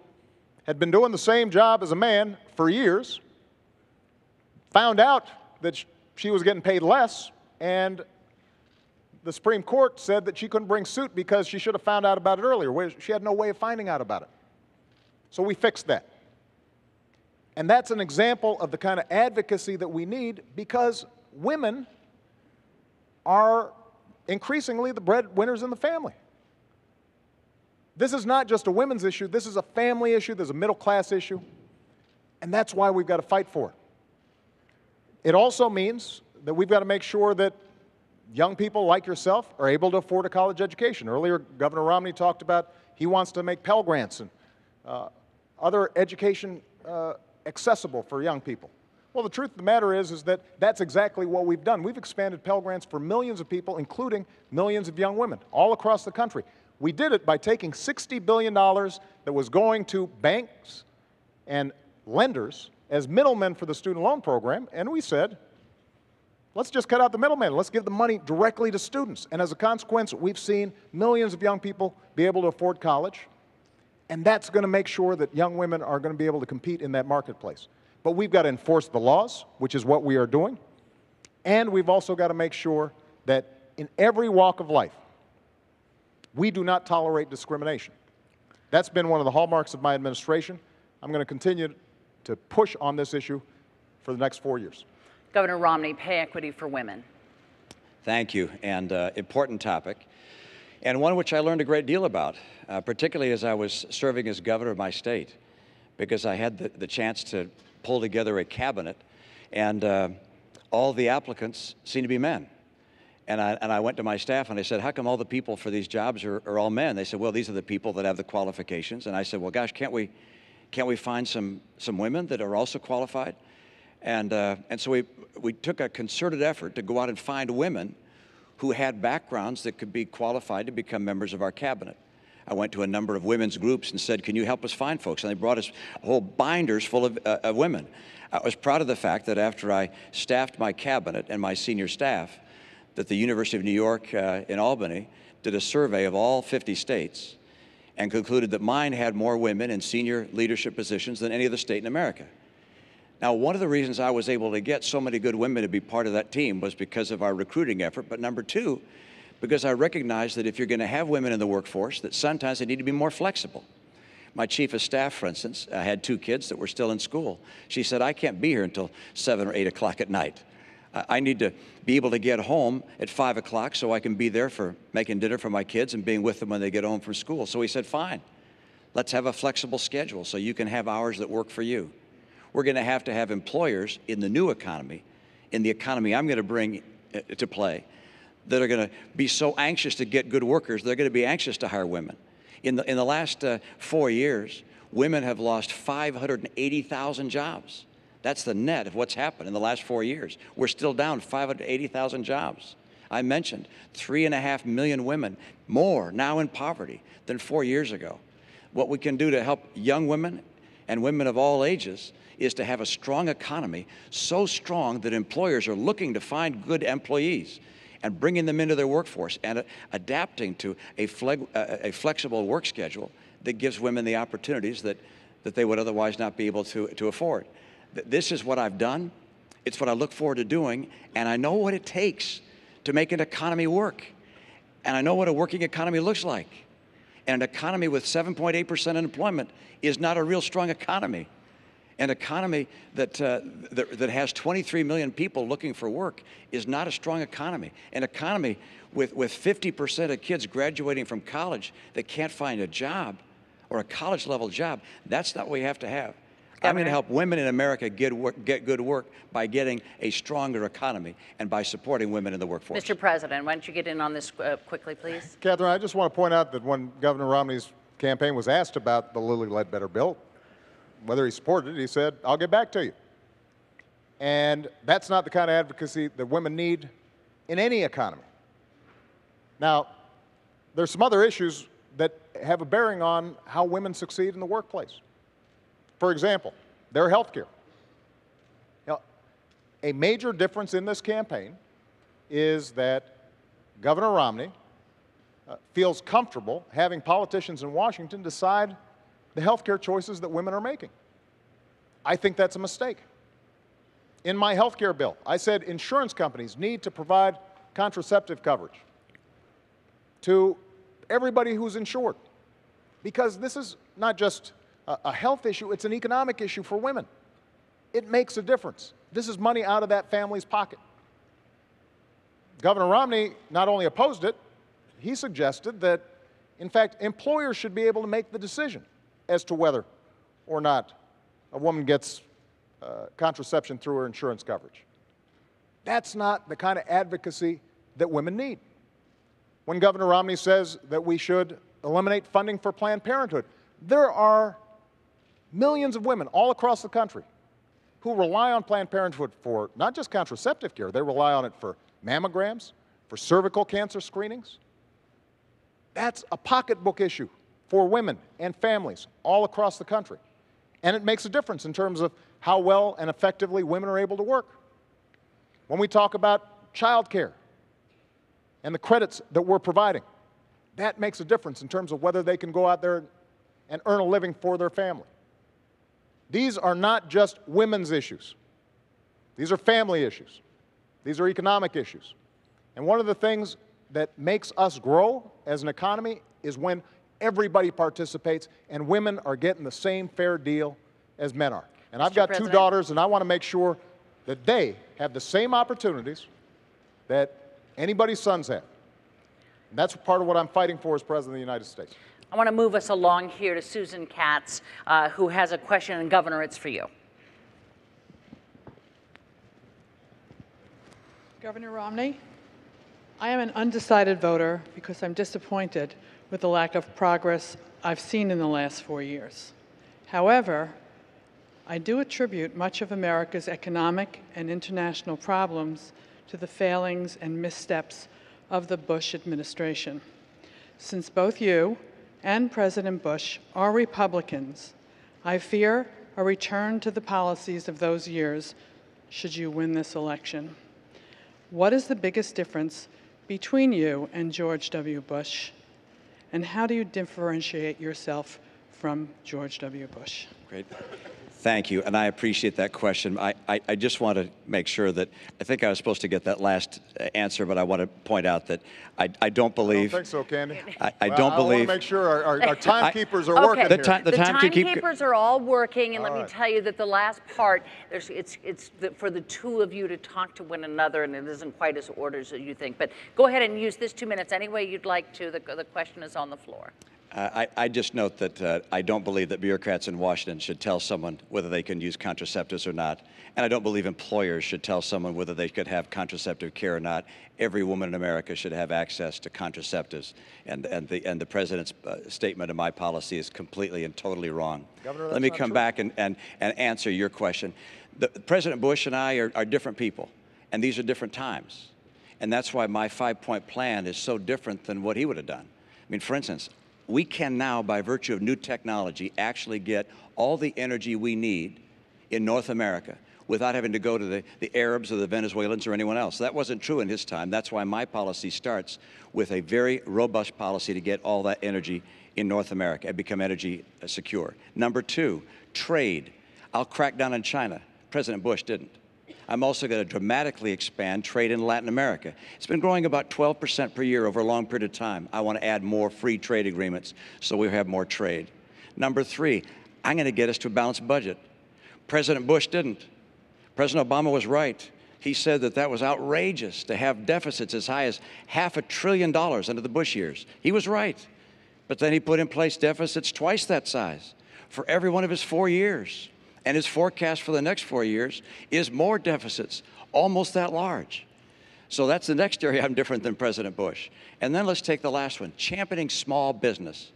had been doing the same job as a man for years, found out that she was getting paid less, and the Supreme Court said that she couldn't bring suit because she should have found out about it earlier. She had no way of finding out about it. So we fixed that. And that's an example of the kind of advocacy that we need, because women are increasingly the breadwinners in the family. This is not just a women's issue. This is a family issue. There's a middle-class issue. And that's why we've got to fight for it. It also means that we've got to make sure that young people like yourself are able to afford a college education. Earlier, Governor Romney talked about he wants to make Pell Grants and other education accessible for young people. Well, the truth of the matter is that that's exactly what we've done. We've expanded Pell Grants for millions of people, including millions of young women, all across the country. We did it by taking $60 billion that was going to banks and lenders as middlemen for the student loan program, and we said, let's just cut out the middleman. Let's give the money directly to students. And as a consequence, we've seen millions of young people be able to afford college, and that's going to make sure that young women are going to be able to compete in that marketplace. But we've got to enforce the laws, which is what we are doing, and we've also got to make sure that in every walk of life, we do not tolerate discrimination. That's been one of the hallmarks of my administration. I'm going to continue to push on this issue for the next 4 years. Governor Romney, pay equity for women. Thank you, and important topic, and one which I learned a great deal about, particularly as I was serving as governor of my state, because I had the chance to pull together a cabinet, and all the applicants seemed to be men. And I went to my staff and I said, how come all the people for these jobs are all men? They said, well, these are the people that have the qualifications. And I said, well, gosh, can't we find some women that are also qualified? And so we took a concerted effort to go out and find women who had backgrounds that could be qualified to become members of our cabinet. I went to a number of women's groups and said, can you help us find folks? And they brought us whole binders full of women. I was proud of the fact that after I staffed my cabinet and my senior staff, that the University of New York in Albany did a survey of all 50 states and concluded that mine had more women in senior leadership positions than any other state in America. Now, one of the reasons I was able to get so many good women to be part of that team was because of our recruiting effort, but number two, because I recognized that if you're going to have women in the workforce, that sometimes they need to be more flexible. My chief of staff, for instance, had 2 kids that were still in school. She said, I can't be here until 7 or 8 o'clock at night. I need to be able to get home at 5 o'clock so I can be there for making dinner for my kids and being with them when they get home from school. So he said, fine, let's have a flexible schedule so you can have hours that work for you. We're going to have employers in the new economy, in the economy I'm going to bring to play, that are going to be so anxious to get good workers, they're going to be anxious to hire women. In the last 4 years, women have lost 580,000 jobs. That's the net of what's happened in the last 4 years. We're still down 580,000 jobs. I mentioned 3.5 million women more now in poverty than 4 years ago. What we can do to help young women and women of all ages is to have a strong economy, so strong that employers are looking to find good employees and bringing them into their workforce and adapting to a flexible work schedule that gives women the opportunities that they would otherwise not be able to afford. This is what I've done. It's what I look forward to doing, and I know what it takes to make an economy work. And I know what a working economy looks like. And an economy with 7.8% unemployment is not a real strong economy. An economy that has 23 million people looking for work is not a strong economy. An economy with 50% of kids graduating from college that can't find a job or a college-level job, that's not what we have to have. I'm going to help women in America get good work by getting a stronger economy and by supporting women in the workforce. Mr. President, why don't you get in on this quickly, please? Catherine, I just want to point out that when Governor Romney's campaign was asked about the Lilly Ledbetter bill, whether he supported it, he said, I'll get back to you. And that's not the kind of advocacy that women need in any economy. Now, there's some other issues that have a bearing on how women succeed in the workplace. For example, their health care. Now, a major difference in this campaign is that Governor Romney feels comfortable having politicians in Washington decide the health care choices that women are making. I think that's a mistake. In my health care bill, I said insurance companies need to provide contraceptive coverage to everybody who's insured, because this is not just a health issue, it's an economic issue for women. It makes a difference. This is money out of that family's pocket. Governor Romney not only opposed it, he suggested that, in fact, employers should be able to make the decision as to whether or not a woman gets contraception through her insurance coverage. That's not the kind of advocacy that women need. When Governor Romney says that we should eliminate funding for Planned Parenthood, there are millions of women all across the country who rely on Planned Parenthood for not just contraceptive care, they rely on it for mammograms, for cervical cancer screenings. That's a pocketbook issue for women and families all across the country. And it makes a difference in terms of how well and effectively women are able to work. When we talk about child care and the credits that we're providing, that makes a difference in terms of whether they can go out there and earn a living for their family. These are not just women's issues. These are family issues. These are economic issues. And one of the things that makes us grow as an economy is when everybody participates and women are getting the same fair deal as men are. And I've got two daughters, and I want to make sure that they have the same opportunities that anybody's sons have. And that's part of what I'm fighting for as President of the United States. I want to move us along here to Susan Katz, who has a question, and Governor, it's for you. Governor Romney, I am an undecided voter because I'm disappointed with the lack of progress I've seen in the last 4 years. However, I do attribute much of America's economic and international problems to the failings and missteps of the Bush administration. Since both you and President Bush are Republicans, I fear a return to the policies of those years should you win this election. What is the biggest difference between you and George W. Bush, and how do you differentiate yourself from George W. Bush? Great. Thank you, and I appreciate that question. I just want to make sure that, I think I was supposed to get that last answer, but I want to point out that I don't believe... I don't think so, Candy. I don't believe... I want to make sure our timekeepers are okay. working The here. The timekeepers are all working, and let me tell you that the last part, it's for the two of you to talk to one another, and it isn't quite as ordered as you think. But go ahead and use this 2 minutes any way you'd like to. The question is on the floor. I just note that I don't believe that bureaucrats in Washington should tell someone whether they can use contraceptives or not. And I don't believe employers should tell someone whether they could have contraceptive care or not. Every woman in America should have access to contraceptives. And the President's statement of my policy is completely and totally wrong. Governor, let me come back and answer your question. President Bush and I are different people, and these are different times. And that's why my 5-point plan is so different than what he would have done. I mean, for instance, we can now, by virtue of new technology, actually get all the energy we need in North America without having to go to the Arabs or the Venezuelans or anyone else. That wasn't true in his time. That's why my policy starts with a very robust policy to get all that energy in North America and become energy secure. Number two, trade. I'll crack down on China. President Bush didn't. I'm also going to dramatically expand trade in Latin America. It's been growing about 12% per year over a long period of time. I want to add more free trade agreements so we have more trade. Number three, I'm going to get us to a balanced budget. President Bush didn't. President Obama was right. He said that that was outrageous to have deficits as high as $500 billion under the Bush years. He was right. But then he put in place deficits twice that size for every one of his 4 years. And his forecast for the next 4 years is more deficits, almost that large. So that's the next area I'm different than President Bush. And then let's take the last one, championing small business.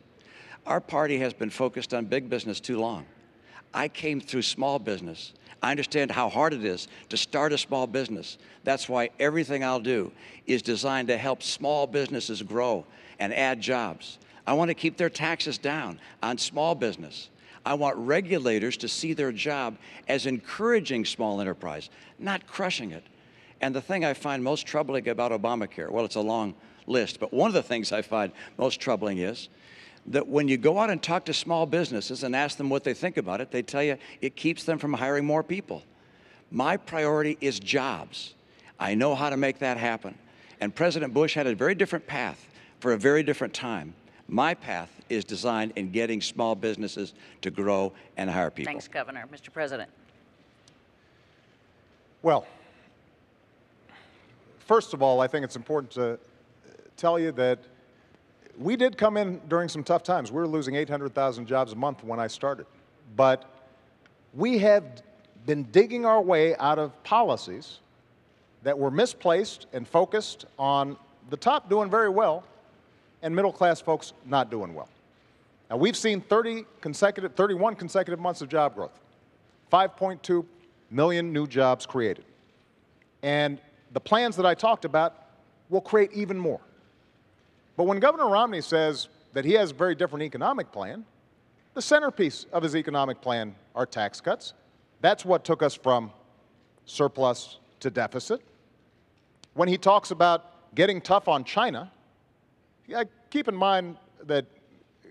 Our party has been focused on big business too long. I came through small business. I understand how hard it is to start a small business. That's why everything I'll do is designed to help small businesses grow and add jobs. I want to keep their taxes down on small business. I want regulators to see their job as encouraging small enterprise, not crushing it. And the thing I find most troubling about Obamacare, well, it's a long list, but one of the things I find most troubling is that when you go out and talk to small businesses and ask them what they think about it, they tell you it keeps them from hiring more people. My priority is jobs. I know how to make that happen. And President Bush had a very different path for a very different time. My path is designed in getting small businesses to grow and hire people. Thanks, Governor. Mr. President. Well, first of all, I think it's important to tell you that we did come in during some tough times. We were losing 800,000 jobs a month when I started. But we have been digging our way out of policies that were misplaced and focused on the top doing very well and middle-class folks not doing well. Now, we've seen 31 consecutive months of job growth, 5.2 million new jobs created. And the plans that I talked about will create even more. But when Governor Romney says that he has a very different economic plan, the centerpiece of his economic plan are tax cuts. That's what took us from surplus to deficit. When he talks about getting tough on China, keep in mind that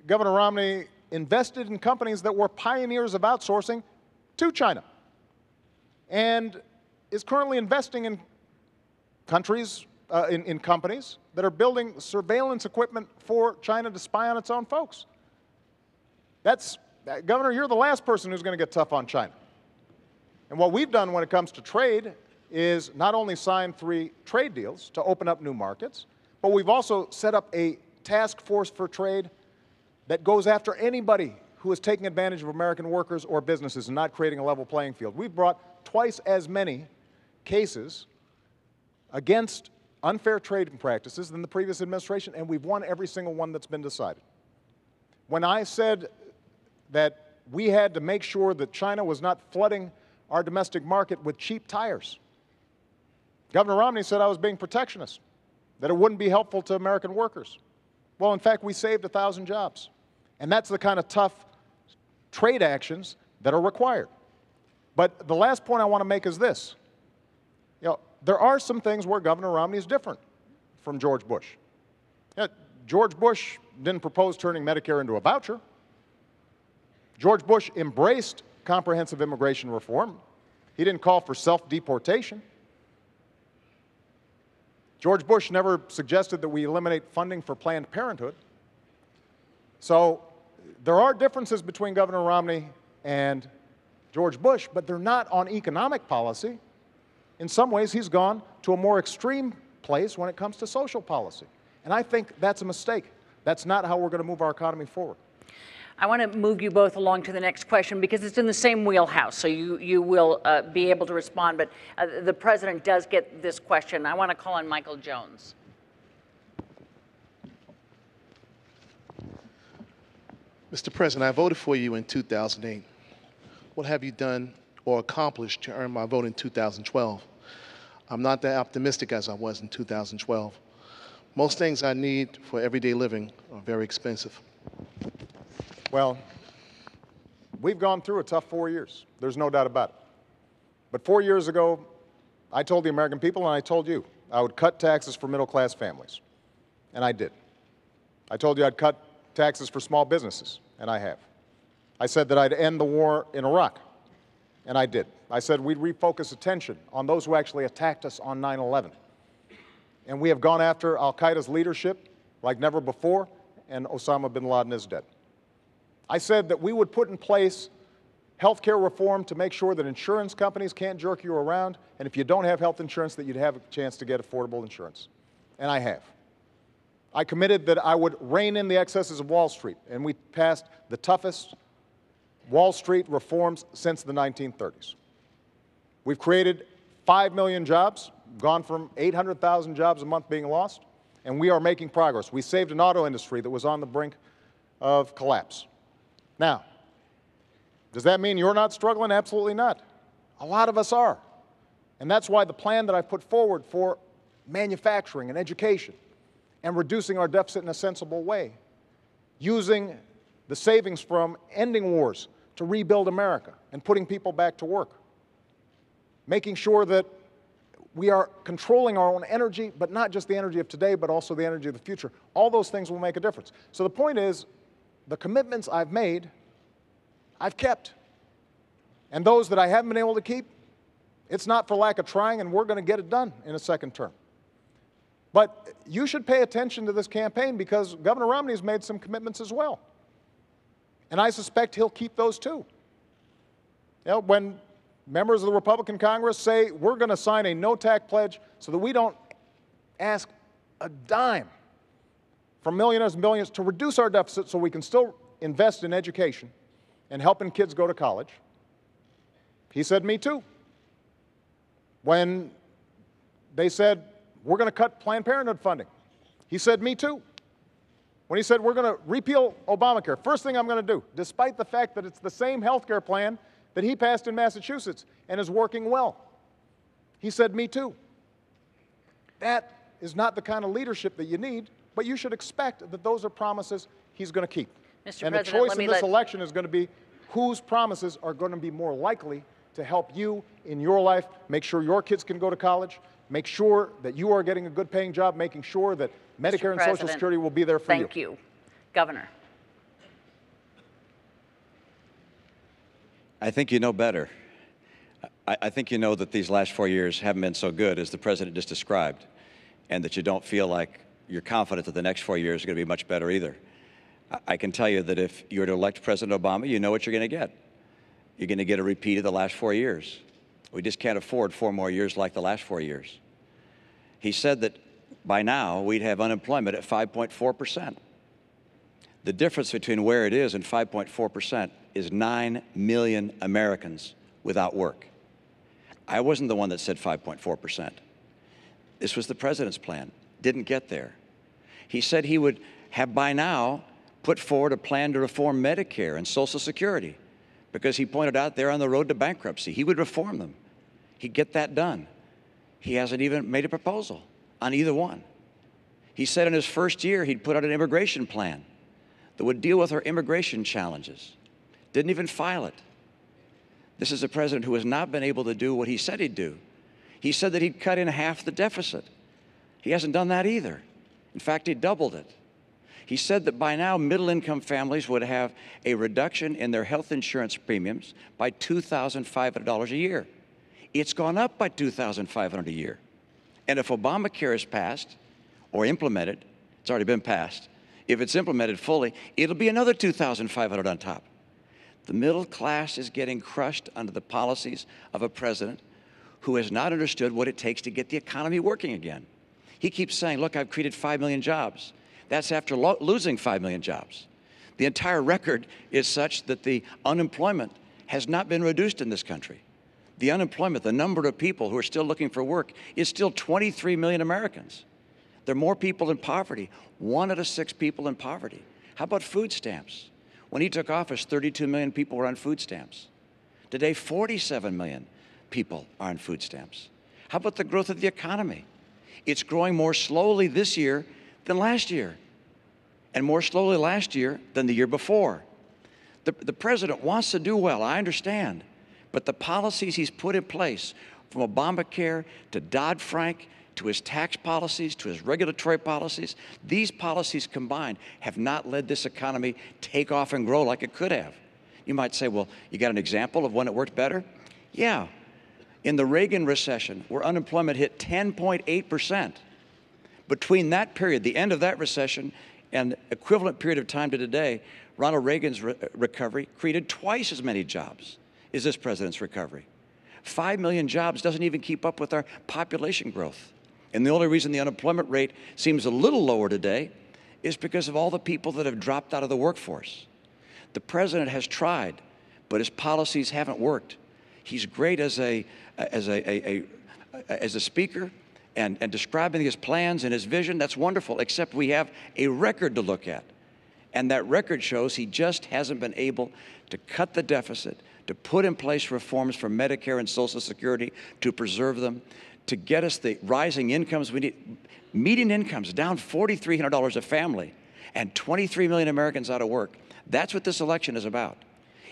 Governor Romney invested in companies that were pioneers of outsourcing to China and is currently investing in countries, in companies that are building surveillance equipment for China to spy on its own folks. Governor, you're the last person who's going to get tough on China. And what we've done when it comes to trade is not only sign 3 trade deals to open up new markets, but we've also set up a task force for trade that goes after anybody who is taking advantage of American workers or businesses and not creating a level playing field. We've brought twice as many cases against unfair trading practices than the previous administration, and we've won every single one that's been decided. When I said that we had to make sure that China was not flooding our domestic market with cheap tires, Governor Romney said I was being protectionist, that it wouldn't be helpful to American workers. Well, in fact, we saved 1,000 jobs. And that's the kind of tough trade actions that are required. But the last point I want to make is this. There are some things where Governor Romney is different from George Bush. George Bush didn't propose turning Medicare into a voucher. George Bush embraced comprehensive immigration reform. He didn't call for self-deportation. George Bush never suggested that we eliminate funding for Planned Parenthood. So there are differences between Governor Romney and George Bush, but they're not on economic policy. In some ways, he's gone to a more extreme place when it comes to social policy. And I think that's a mistake. That's not how we're going to move our economy forward. I want to move you both along to the next question because it's in the same wheelhouse, so you will be able to respond. But the president does get this question. I want to call on Michael Jones. Mr. President, I voted for you in 2008. What have you done or accomplished to earn my vote in 2012? I'm not that optimistic as I was in 2012. Most things I need for everyday living are very expensive. Well, we've gone through a tough 4 years. There's no doubt about it. But 4 years ago, I told the American people, and I told you, I would cut taxes for middle-class families. And I did. I told you I'd cut taxes for small businesses, and I have. I said that I'd end the war in Iraq, and I did. I said we'd refocus attention on those who actually attacked us on 9/11. And we have gone after al-Qaeda's leadership like never before, and Osama bin Laden is dead. I said that we would put in place healthcare reform to make sure that insurance companies can't jerk you around, and if you don't have health insurance, that you'd have a chance to get affordable insurance. And I have. I committed that I would rein in the excesses of Wall Street, and we passed the toughest Wall Street reforms since the 1930s. We've created 5 million jobs, gone from 800,000 jobs a month being lost, and we are making progress. We saved an auto industry that was on the brink of collapse. Now, does that mean you're not struggling? Absolutely not. A lot of us are. And that's why the plan that I've put forward for manufacturing and education and reducing our deficit in a sensible way, using the savings from ending wars to rebuild America and putting people back to work, making sure that we are controlling our own energy, but not just the energy of today, but also the energy of the future. All those things will make a difference. So the point is, the commitments I've made, I've kept. And those that I haven't been able to keep, it's not for lack of trying, and we're going to get it done in a second term. But you should pay attention to this campaign because Governor Romney has made some commitments as well. And I suspect he'll keep those too. You know, when members of the Republican Congress say we're going to sign a no-tax pledge so that we don't ask a dime from millionaires and billionaires to reduce our deficit so we can still invest in education and helping kids go to college, he said, me too. When they said, we're going to cut Planned Parenthood funding, he said, me too. When he said, we're going to repeal Obamacare, first thing I'm going to do, despite the fact that it's the same health care plan that he passed in Massachusetts and is working well, he said, me too. That is not the kind of leadership that you need, but you should expect that those are promises he's going to keep. Mr. And President, the choice in this election is going to be whose promises are going to be more likely to help you in your life, make sure your kids can go to college, make sure that you are getting a good paying job, making sure that Medicare and Social Security will be there for you. Thank you. Governor. I think you know better. I think you know that these last 4 years haven't been so good as the president just described, and that you don't feel like you're confident that the next 4 years are going to be much better either. I can tell you that if you were to elect President Obama, you know what you're going to get. You're going to get a repeat of the last 4 years. We just can't afford 4 more years like the last 4 years. He said that by now we'd have unemployment at 5.4%. The difference between where it is and 5.4% is 9 million Americans without work. I wasn't the one that said 5.4%. This was the president's plan. Didn't get there. He said he would have by now put forward a plan to reform Medicare and Social Security because he pointed out they're on the road to bankruptcy. He would reform them. He'd get that done. He hasn't even made a proposal on either one. He said in his first year he'd put out an immigration plan that would deal with our immigration challenges. Didn't even file it. This is a president who has not been able to do what he said he'd do. He said that he'd cut in half the deficit. He hasn't done that either. In fact, he doubled it. He said that by now middle-income families would have a reduction in their health insurance premiums by $2,500 a year. It's gone up by $2,500 a year. And if Obamacare is passed or implemented, it's already been passed, if it's implemented fully, it'll be another $2,500 on top. The middle class is getting crushed under the policies of a president who has not understood what it takes to get the economy working again. He keeps saying, look, I've created 5 million jobs. That's after losing 5 million jobs. The entire record is such that the unemployment has not been reduced in this country. The unemployment, the number of people who are still looking for work, is still 23 million Americans. There are more people in poverty, 1 out of 6 people in poverty. How about food stamps? When he took office, 32 million people were on food stamps. Today, 47 million people are on food stamps. How about the growth of the economy? It's growing more slowly this year than last year, and more slowly last year than the year before. The president wants to do well, I understand, but the policies he's put in place, from Obamacare to Dodd-Frank, to his tax policies, to his regulatory policies, these policies combined have not led this economy take off and grow like it could have. You might say, well, you got an example of when it worked better? Yeah. In the Reagan recession, where unemployment hit 10.8%, between that period, the end of that recession, and equivalent period of time to today, Ronald Reagan's recovery created twice as many jobs. is this president's recovery. 5 million jobs doesn't even keep up with our population growth. And the only reason the unemployment rate seems a little lower today is because of all the people that have dropped out of the workforce. The president has tried, but his policies haven't worked. He's great as a speaker and describing his plans and his vision. That's wonderful, except we have a record to look at. And that record shows he just hasn't been able to cut the deficit, to put in place reforms for Medicare and Social Security, to preserve them, to get us the rising incomes we need. Median incomes down $4,300 a family, and 23 million Americans out of work. That's what this election is about.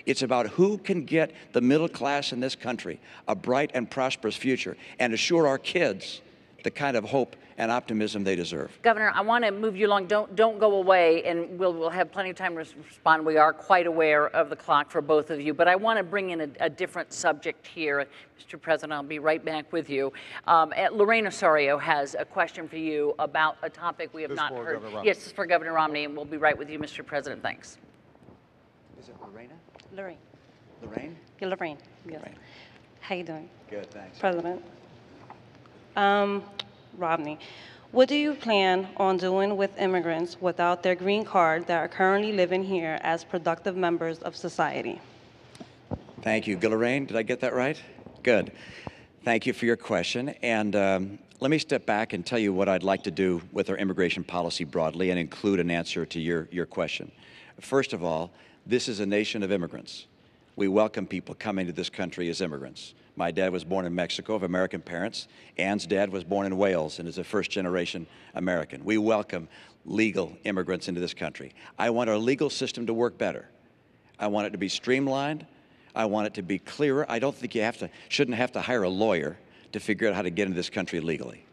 It's about who can get the middle class in this country a bright and prosperous future and assure our kids the kind of hope and optimism they deserve. Governor, I want to move you along. Don't go away, and we'll have plenty of time to respond. We are quite aware of the clock for both of you, but I want to bring in a different subject here. Mr. President, I'll be right back with you. Lorraine Osorio has a question for you about a topic we have not heard. Yes, this is for Governor Romney, and we'll be right with you, Mr. President. Thanks. Is it Lorena? Lorraine. Lorraine? Yeah, Lorraine. Yes. Lorraine. How you doing? Good, thanks. President. Romney, what do you plan on doing with immigrants without their green card that are currently living here as productive members of society? Thank you. Lorraine, did I get that right? Good. Thank you for your question. And let me step back and tell you what I'd like to do with our immigration policy broadly and include an answer to your question. First of all, this is a nation of immigrants. We welcome people coming to this country as immigrants. My dad was born in Mexico of American parents. Ann's dad was born in Wales and is a first-generation American. We welcome legal immigrants into this country. I want our legal system to work better. I want it to be streamlined. I want it to be clearer. I don't think you shouldn't have to hire a lawyer to figure out how to get into this country legally.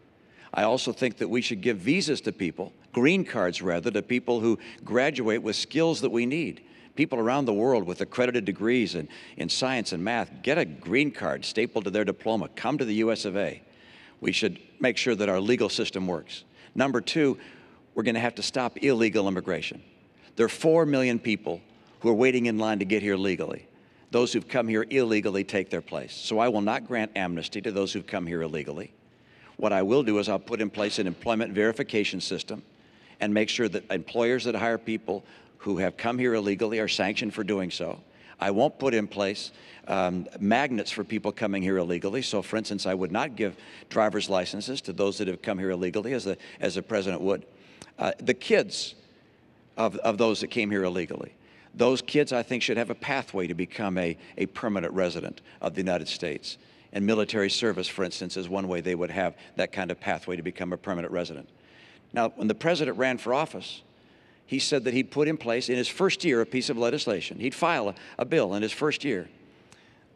I also think that we should give visas to people, green cards rather, to people who graduate with skills that we need. People around the world with accredited degrees in science and math, get a green card stapled to their diploma, come to the US of A. We should make sure that our legal system works. Number two, we're going to have to stop illegal immigration. There are 4 million people who are waiting in line to get here legally. Those who've come here illegally take their place. So I will not grant amnesty to those who've come here illegally. What I will do is I'll put in place an employment verification system and make sure that employers that hire people who have come here illegally are sanctioned for doing so. I won't put in place magnets for people coming here illegally. So, for instance, I would not give driver's licenses to those that have come here illegally, as the president would. The kids of those that came here illegally, those kids, I think, should have a pathway to become a permanent resident of the United States. And military service, for instance, is one way they would have that kind of pathway to become a permanent resident. Now, when the president ran for office, he said that he'd put in place in his first year a piece of legislation. He'd file a bill in his first year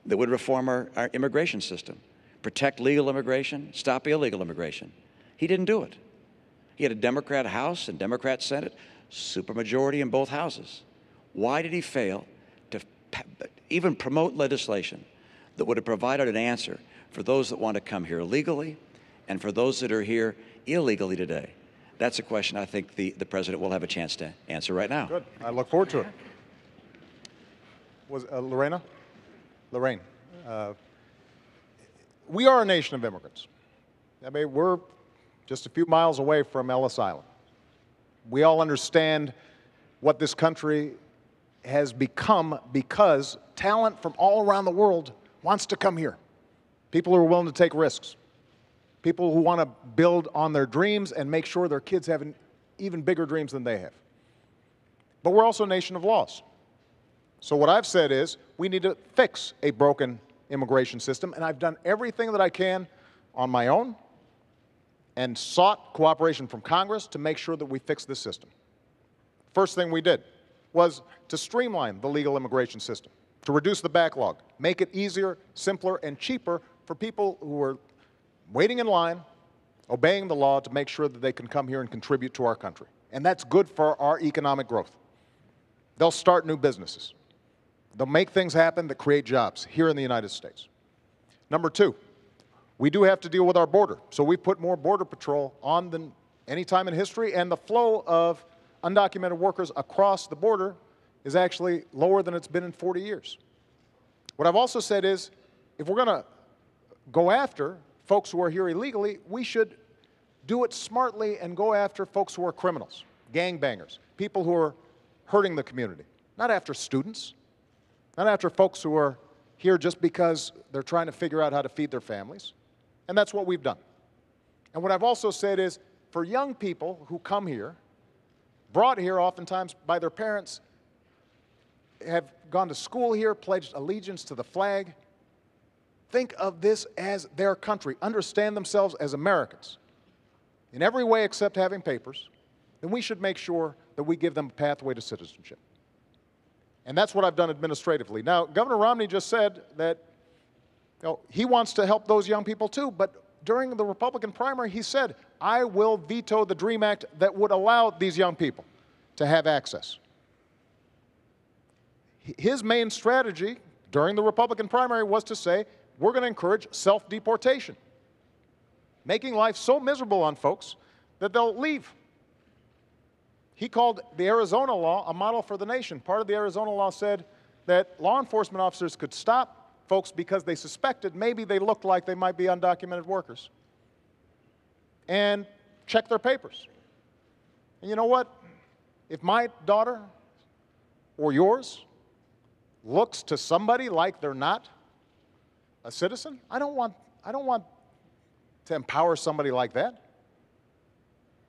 that would reform our immigration system, protect legal immigration, stop illegal immigration. He didn't do it. He had a Democrat House and Democrat Senate, supermajority in both houses. Why did he fail to even promote legislation that would have provided an answer for those that want to come here legally and for those that are here illegally today? That's a question I think the president will have a chance to answer right now. Good. I look forward to it. Was Lorena? Lorraine. We are a nation of immigrants. I mean, we're just a few miles away from Ellis Island. We all understand what this country has become because talent from all around the world wants to come here. People who are willing to take risks. People who want to build on their dreams and make sure their kids have even bigger dreams than they have. But we're also a nation of laws. So what I've said is we need to fix a broken immigration system, and I've done everything that I can on my own and sought cooperation from Congress to make sure that we fix this system. First thing we did was to streamline the legal immigration system, to reduce the backlog, make it easier, simpler, and cheaper for people who are waiting in line, obeying the law to make sure that they can come here and contribute to our country. And that's good for our economic growth. They'll start new businesses. They'll make things happen that create jobs here in the United States. Number two, we do have to deal with our border. So we put more Border Patrol on than any time in history, and the flow of undocumented workers across the border is actually lower than it's been in 40 years. What I've also said is, if we're going to go after folks who are here illegally, we should do it smartly and go after folks who are criminals, gangbangers, people who are hurting the community. Not after students, not after folks who are here just because they're trying to figure out how to feed their families. And that's what we've done. And what I've also said is, for young people who come here, brought here oftentimes by their parents, have gone to school here, pledged allegiance to the flag, think of this as their country, understand themselves as Americans in every way except having papers, then we should make sure that we give them a pathway to citizenship. And that's what I've done administratively. Now, Governor Romney just said that he wants to help those young people too, but during the Republican primary, he said, I will veto the DREAM Act that would allow these young people to have access. His main strategy during the Republican primary was to say, we're going to encourage self-deportation, making life so miserable on folks that they'll leave. He called the Arizona law a model for the nation. Part of the Arizona law said that law enforcement officers could stop folks because they suspected maybe they looked like they might be undocumented workers and check their papers. And you know what? If my daughter or yours looks to somebody like they're not a citizen, I don't want to empower somebody like that.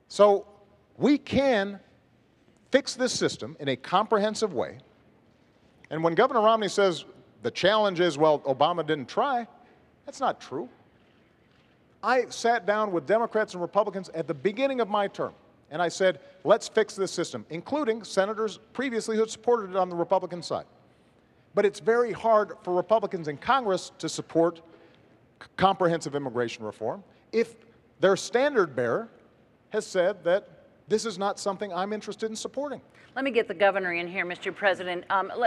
So we can fix this system in a comprehensive way. And when Governor Romney says the challenge is, well, Obama didn't try, that's not true. I sat down with Democrats and Republicans at the beginning of my term, and I said, let's fix this system, including senators previously who had supported it on the Republican side. But it's very hard for Republicans in Congress to support comprehensive immigration reform if their standard bearer has said that this is not something I'm interested in supporting. Let me get the governor in here, Mr. President.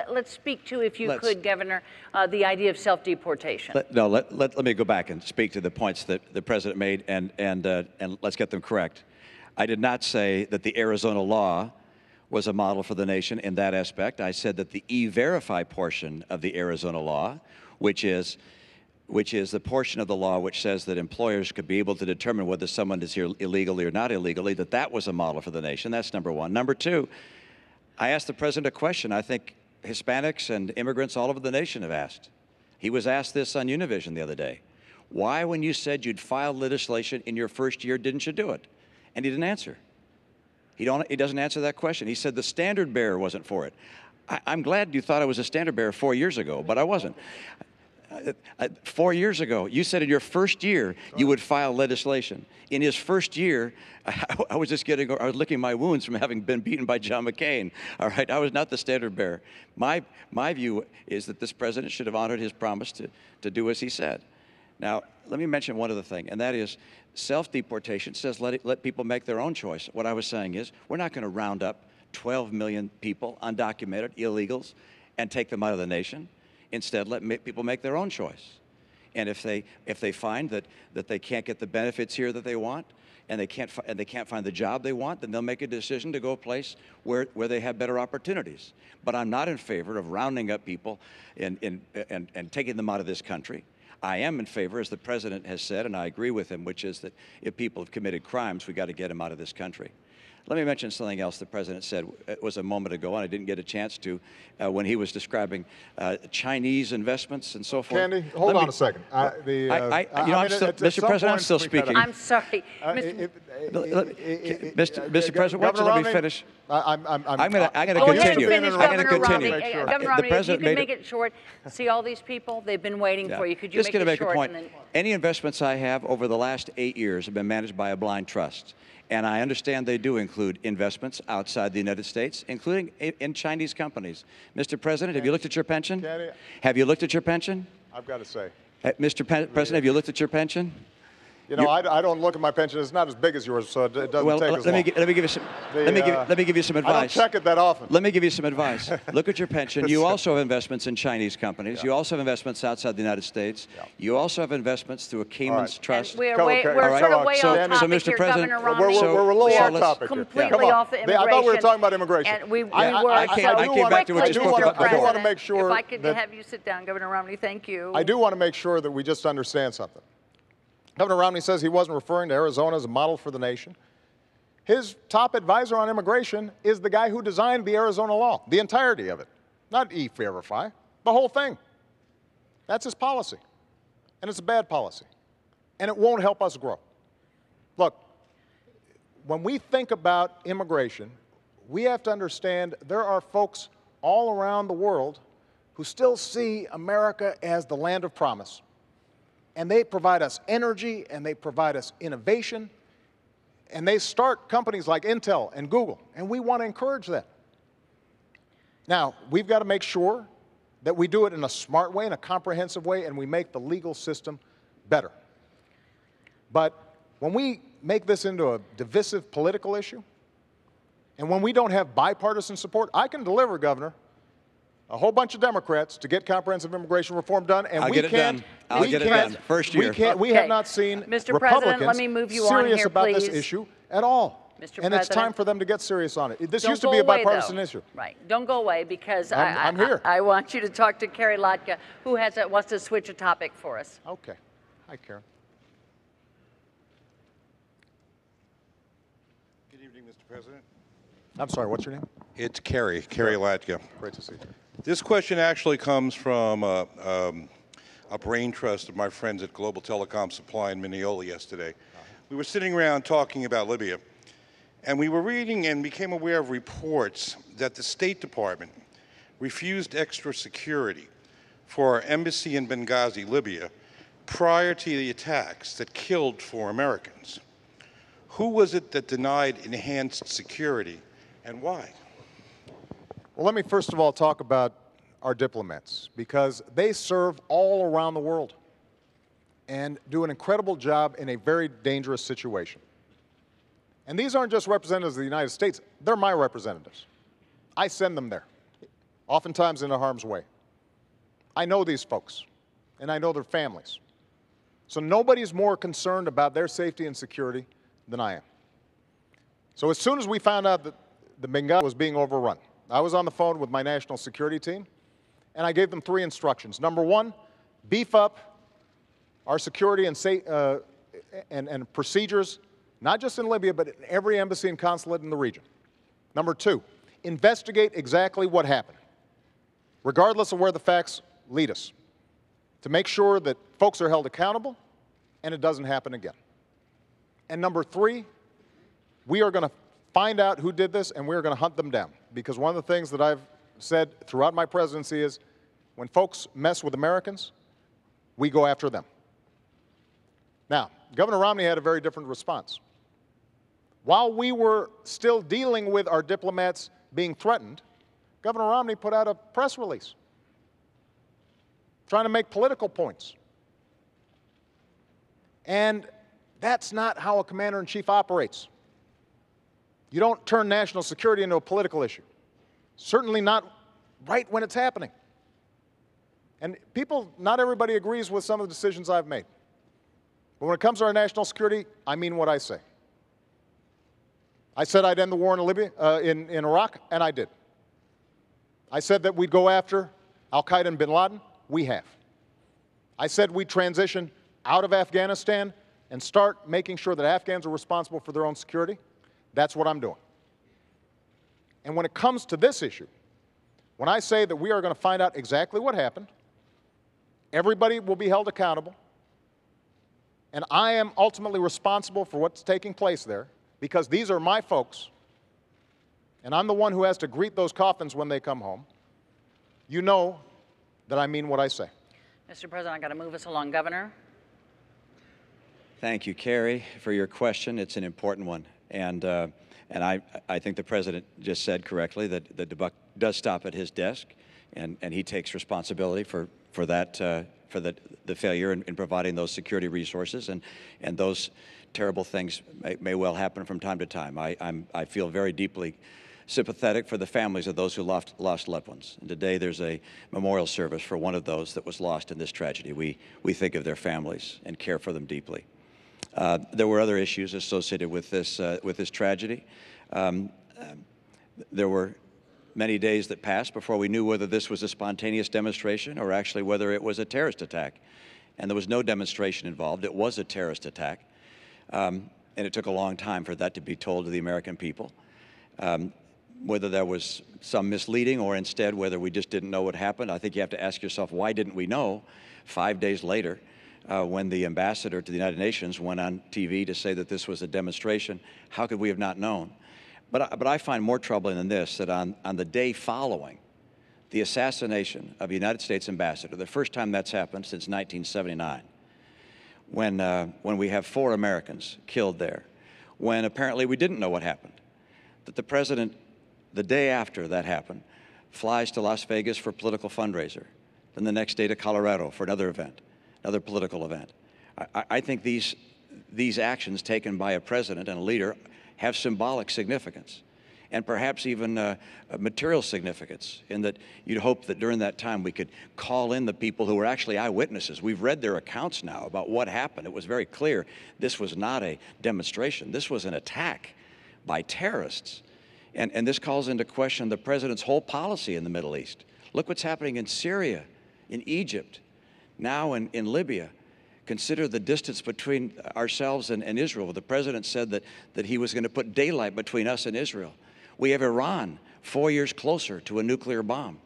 Let's speak to, if you could, Governor, the idea of self-deportation. Let me go back and speak to the points that the president made, and let's get them correct. I did not say that the Arizona law was a model for the nation in that aspect. I said that the E-Verify portion of the Arizona law, which is the portion of the law which says that employers could be able to determine whether someone is here illegally or not illegally, that was a model for the nation. That's number one. Number two, I asked the president a question I think Hispanics and immigrants all over the nation have asked. He was asked this on Univision the other day. Why, when you said you'd file legislation in your first year, didn't you do it? And he didn't answer. He doesn't answer that question. He said the standard bearer wasn't for it. I'm glad you thought I was a standard bearer 4 years ago, but I wasn't. 4 years ago, you said in your first year you would file legislation. In his first year, I was licking my wounds from having been beaten by John McCain. All right, I was not the standard bearer. My view is that this president should have honored his promise to do as he said. Now, let me mention one other thing, and that is self-deportation says let people make their own choice. What I was saying is we're not going to round up 12 million people, undocumented, illegals, and take them out of the nation. Instead, let people make their own choice. And if they find that they can't get the benefits here that they want, and they can't find the job they want, then they'll make a decision to go a place where they have better opportunities. But I'm not in favor of rounding up people and taking them out of this country. I am in favor, as the president has said, and I agree with him, which is that if people have committed crimes, we got to get them out of this country. Let me mention something else the president said. It was a moment ago, and I didn't get a chance to, when he was describing Chinese investments and so forth. Candy, hold on a second. Mr. President, I'm still speaking. I'm sorry. Mr. President, why don't you let me finish? I'm going to continue. Finish, I'm going to Governor continue. Romney. Governor Romney, if you could make it short. See all these people? They've been waiting for you. Could you Just make it short? Just going to make a point. Any investments I have over the last 8 years have been managed by a blind trust. And I understand they do include investments outside the United States, including in Chinese companies. Mr. President, have you looked at your pension? Have you looked at your pension? I've got to say. Mr. President, have you looked at your pension? You know, I don't look at my pension. It's not as big as yours, so it doesn't take as long. Let me give you some. Let me give you some advice. I don't check it that often. Let me give you some advice. Look at your pension. You also have investments in Chinese companies. You also have investments outside the United States. You also have investments through a Cayman's trust. And we're sort of way off topic so, Mr. here, President, Governor Romney. We're a little off topic here. Completely off the immigration. I thought we were talking about immigration. And we were. I came back to what you spoke about I do before. want to make sure if I could have you sit down, Governor Romney, thank you. I do want to make sure that we just understand something. Governor Romney says he wasn't referring to Arizona as a model for the nation. His top advisor on immigration is the guy who designed the Arizona law, the entirety of it. Not E-Verify, the whole thing. That's his policy. And it's a bad policy. And it won't help us grow. Look, when we think about immigration, we have to understand there are folks all around the world who still see America as the land of promise. And they provide us energy, and they provide us innovation, and they start companies like Intel and Google, and we want to encourage that. Now, we've got to make sure that we do it in a smart way, in a comprehensive way, and we make the legal system better. But when we make this into a divisive political issue, and when we don't have bipartisan support, I can deliver, Governor, a whole bunch of Democrats to get comprehensive immigration reform done, and I'll we get it can't. done. I'll get it done. First year. We have not seen Mr. Republicans President, let me move you on serious here, about please. this issue at all. Mr. And it's President, time for them to get serious on it. This don't used to go be a away, bipartisan though. issue. Right. Don't go away because I'm here. I want you to talk to Carrie Lotka, who wants to switch a topic for us. Okay. Hi, Karen. Good evening, Mr. President. I'm sorry, what's your name? It's Carrie Latka. Great to see you. This question actually comes from a brain trust of my friends at Global Telecom Supply in Mineola yesterday. We were sitting around talking about Libya, and we were reading and became aware of reports that the State Department refused extra security for our embassy in Benghazi, Libya, prior to the attacks that killed 4 Americans. Who was it that denied enhanced security, and why? Well, let me first of all talk about our diplomats, because they serve all around the world and do an incredible job in a very dangerous situation. And these aren't just representatives of the United States, they're my representatives. I send them there, oftentimes in harm's way. I know these folks, and I know their families. So nobody's more concerned about their safety and security than I am. So as soon as we found out that the Benghazi was being overrun, I was on the phone with my national security team, and I gave them 3 instructions. Number 1, beef up our security and procedures, not just in Libya, but in every embassy and consulate in the region. Number 2, investigate exactly what happened, regardless of where the facts lead us, to make sure that folks are held accountable and it doesn't happen again. And number 3, we are going to find out who did this, and we're going to hunt them down. Because one of the things that I've said throughout my presidency is, when folks mess with Americans, we go after them. Now, Governor Romney had a very different response. While we were still dealing with our diplomats being threatened, Governor Romney put out a press release trying to make political points. And that's not how a commander-in-chief operates. You don't turn national security into a political issue. Certainly not right when it's happening. And not everybody agrees with some of the decisions I've made. But when it comes to our national security, I mean what I say. I said I'd end the war in Libya, in Iraq, and I did. I said that we'd go after al-Qaeda and bin Laden. We have. I said we'd transition out of Afghanistan and start making sure that Afghans are responsible for their own security. That's what I'm doing. And when it comes to this issue, when I say that we are going to find out exactly what happened, everybody will be held accountable, and I am ultimately responsible for what's taking place there, because these are my folks, and I'm the one who has to greet those coffins when they come home. You know that I mean what I say. Mr. President, I've got to move us along. Governor? Thank you, Carrie, for your question. It's an important one. And I think the President just said correctly that the buck does stop at his desk, and he takes responsibility for that the failure in providing those security resources, and those terrible things may well happen from time to time. I feel very deeply sympathetic for the families of those who lost loved ones. And today there's a memorial service for one of those that was lost in this tragedy. We think of their families and care for them deeply. There were other issues associated with this tragedy. There were many days that passed before we knew whether this was a spontaneous demonstration or actually whether it was a terrorist attack. And there was no demonstration involved. It was a terrorist attack. And it took a long time for that to be told to the American people. Whether there was some misleading or instead whether we just didn't know what happened, I think you have to ask yourself, why didn't we know 5 days later when the ambassador to the United Nations went on TV to say that this was a demonstration? How could we have not known? But I find more troubling than this, that on the day following the assassination of a United States ambassador, the first time that's happened since 1979, when we have 4 Americans killed there, when apparently we didn't know what happened, that the president, the day after that happened, flies to Las Vegas for a political fundraiser, then the next day to Colorado for another event, another political event. I think these actions taken by a president and a leader have symbolic significance, and perhaps even a material significance, in that you'd hope that during that time we could call in the people who were actually eyewitnesses. We've read their accounts now about what happened. It was very clear this was not a demonstration. This was an attack by terrorists. And this calls into question the president's whole policy in the Middle East. Look what's happening in Syria, in Egypt, now in Libya. Consider the distance between ourselves and Israel. The president said that he was going to put daylight between us and Israel. We have Iran 4 years closer to a nuclear bomb.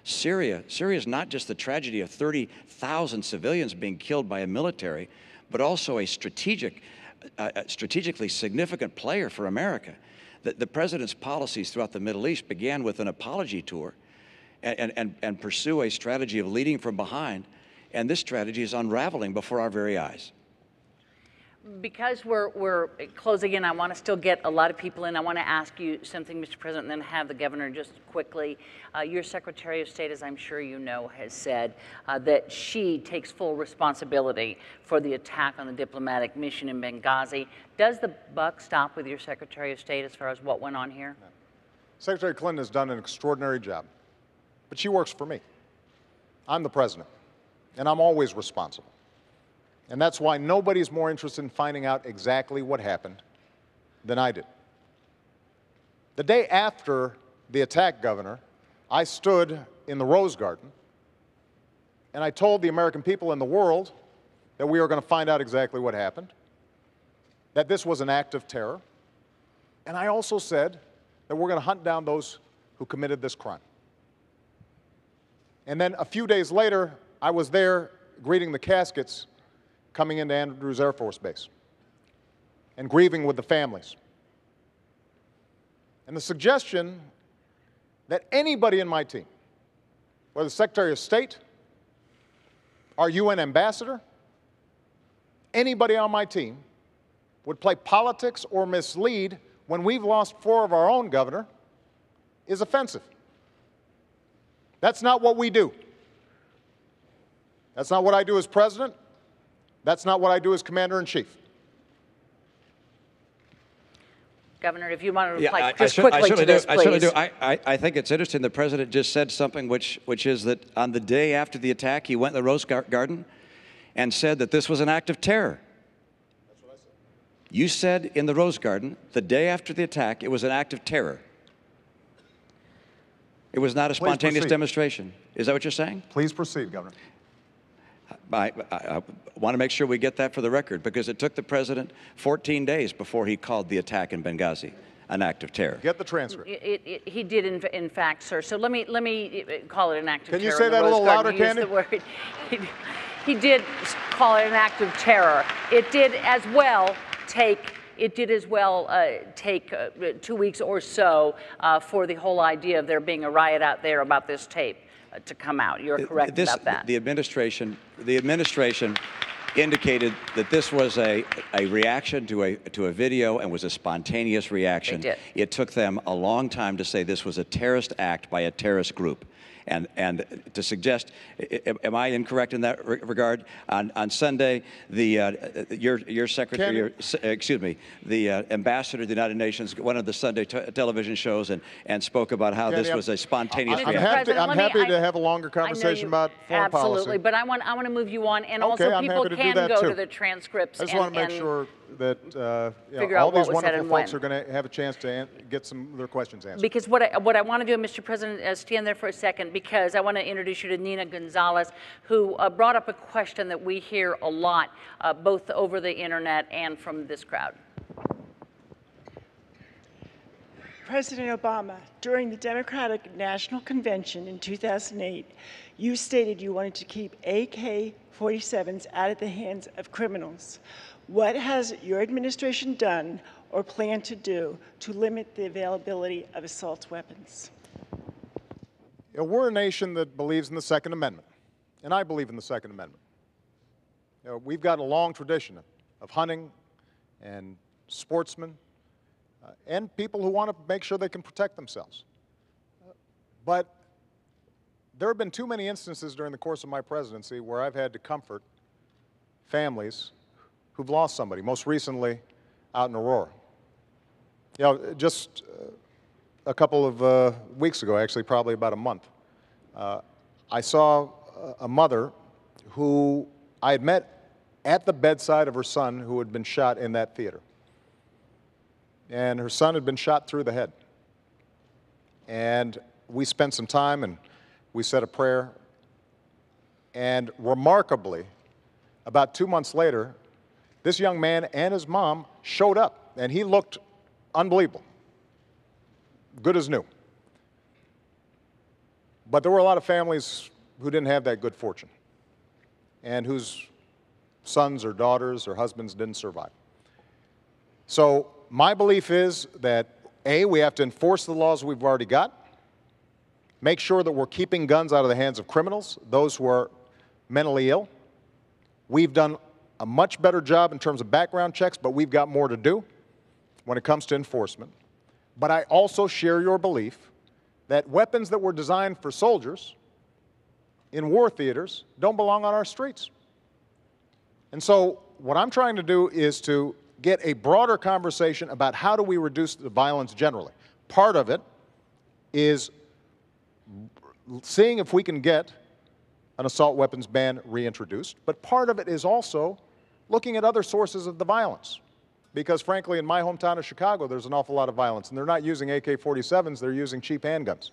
Syria is not just the tragedy of 30,000 civilians being killed by a military, but also a strategically significant player for America. The president's policies throughout the Middle East began with an apology tour and pursue a strategy of leading from behind. And this strategy is unraveling before our very eyes. Because we're closing in, I want to still get a lot of people in. I want to ask you something, Mr. President, and then have the governor just quickly. Your Secretary of State, as I'm sure you know, has said that she takes full responsibility for the attack on the diplomatic mission in Benghazi. Does the buck stop with your Secretary of State as far as what went on here? No. Secretary Clinton has done an extraordinary job, but she works for me. I'm the president, and I'm always responsible. And that's why nobody's more interested in finding out exactly what happened than I did. The day after the attack, Governor, I stood in the Rose Garden and I told the American people and the world that we were going to find out exactly what happened, that this was an act of terror, and I also said that we're going to hunt down those who committed this crime. And then a few days later, I was there greeting the caskets coming into Andrews Air Force Base and grieving with the families. And the suggestion that anybody in my team, whether the Secretary of State, our UN ambassador, anybody on my team would play politics or mislead when we've lost 4 of our own, Governor, is offensive. That's not what we do. That's not what I do as president. That's not what I do as commander-in-chief. Governor, if you want to reply just quickly to this, please. I certainly do. I think it's interesting the president just said something which is that on the day after the attack, he went to the Rose Garden and said that this was an act of terror. That's what I said. You said in the Rose Garden, the day after the attack, it was an act of terror. It was not a spontaneous demonstration. Is that what you're saying? Please proceed, Governor. I want to make sure we get that for the record, because it took the president 14 days before he called the attack in Benghazi an act of terror. Get the transcript. He did, in fact, sir. So let me call it an act of terror. Can you say that a little louder, Candy? He did call it an act of terror. It did as well take 2 weeks or so for the whole idea of there being a riot out there about this tape to come out. You're correct about that. The administration indicated that this was a reaction to a video and was a spontaneous reaction. They did. It took them a long time to say this was a terrorist act by a terrorist group. And to suggest, am I incorrect in that regard? On Sunday, your secretary, the ambassador of the United Nations went on the Sunday television shows and spoke about how this was a spontaneous reaction. I'm happy to have a longer conversation about foreign policy. Absolutely, but I want to move you on, and Okay, also I'm people happy to do can that go too. to the transcripts. I just want to make sure that figure all out what these was said wonderful and folks when. are going to have a chance to get some of their questions answered. Because what I want to do, Mr. President, stand there for a second, because I want to introduce you to Nina Gonzalez, who brought up a question that we hear a lot, both over the internet and from this crowd. President Obama, during the Democratic National Convention in 2008, you stated you wanted to keep AK-47s out of the hands of criminals. What has your administration done or plan to do to limit the availability of assault weapons? We're a nation that believes in the Second Amendment, and I believe in the Second Amendment. We've got a long tradition of hunting and sportsmen and people who want to make sure they can protect themselves. But there have been too many instances during the course of my presidency where I've had to comfort families who've lost somebody, most recently out in Aurora. Just a couple of weeks ago, actually probably about a month, I saw a mother who I had met at the bedside of her son who had been shot in that theater. And her son had been shot through the head. And we spent some time and we said a prayer. And remarkably, about 2 months later, this young man and his mom showed up, and he looked unbelievable, good as new. But there were a lot of families who didn't have that good fortune and whose sons or daughters or husbands didn't survive. So my belief is that, A, we have to enforce the laws we've already got, make sure that we're keeping guns out of the hands of criminals, those who are mentally ill. We've done a much better job in terms of background checks, but we've got more to do when it comes to enforcement. But I also share your belief that weapons that were designed for soldiers in war theaters don't belong on our streets. And so what I'm trying to do is to get a broader conversation about how do we reduce the violence generally. Part of it is seeing if we can get an assault weapons ban reintroduced, but part of it is also looking at other sources of the violence. Because frankly, in my hometown of Chicago, there's an awful lot of violence, and they're not using AK-47s, they're using cheap handguns.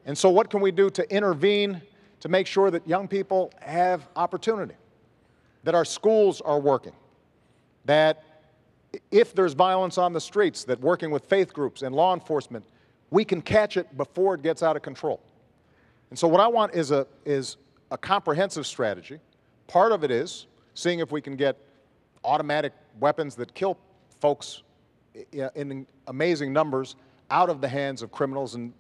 And so what can we do to intervene to make sure that young people have opportunity, that our schools are working, that if there's violence on the streets, that working with faith groups and law enforcement, we can catch it before it gets out of control. And so what I want is a comprehensive strategy. Part of it is seeing if we can get automatic weapons that kill folks in amazing numbers out of the hands of criminals and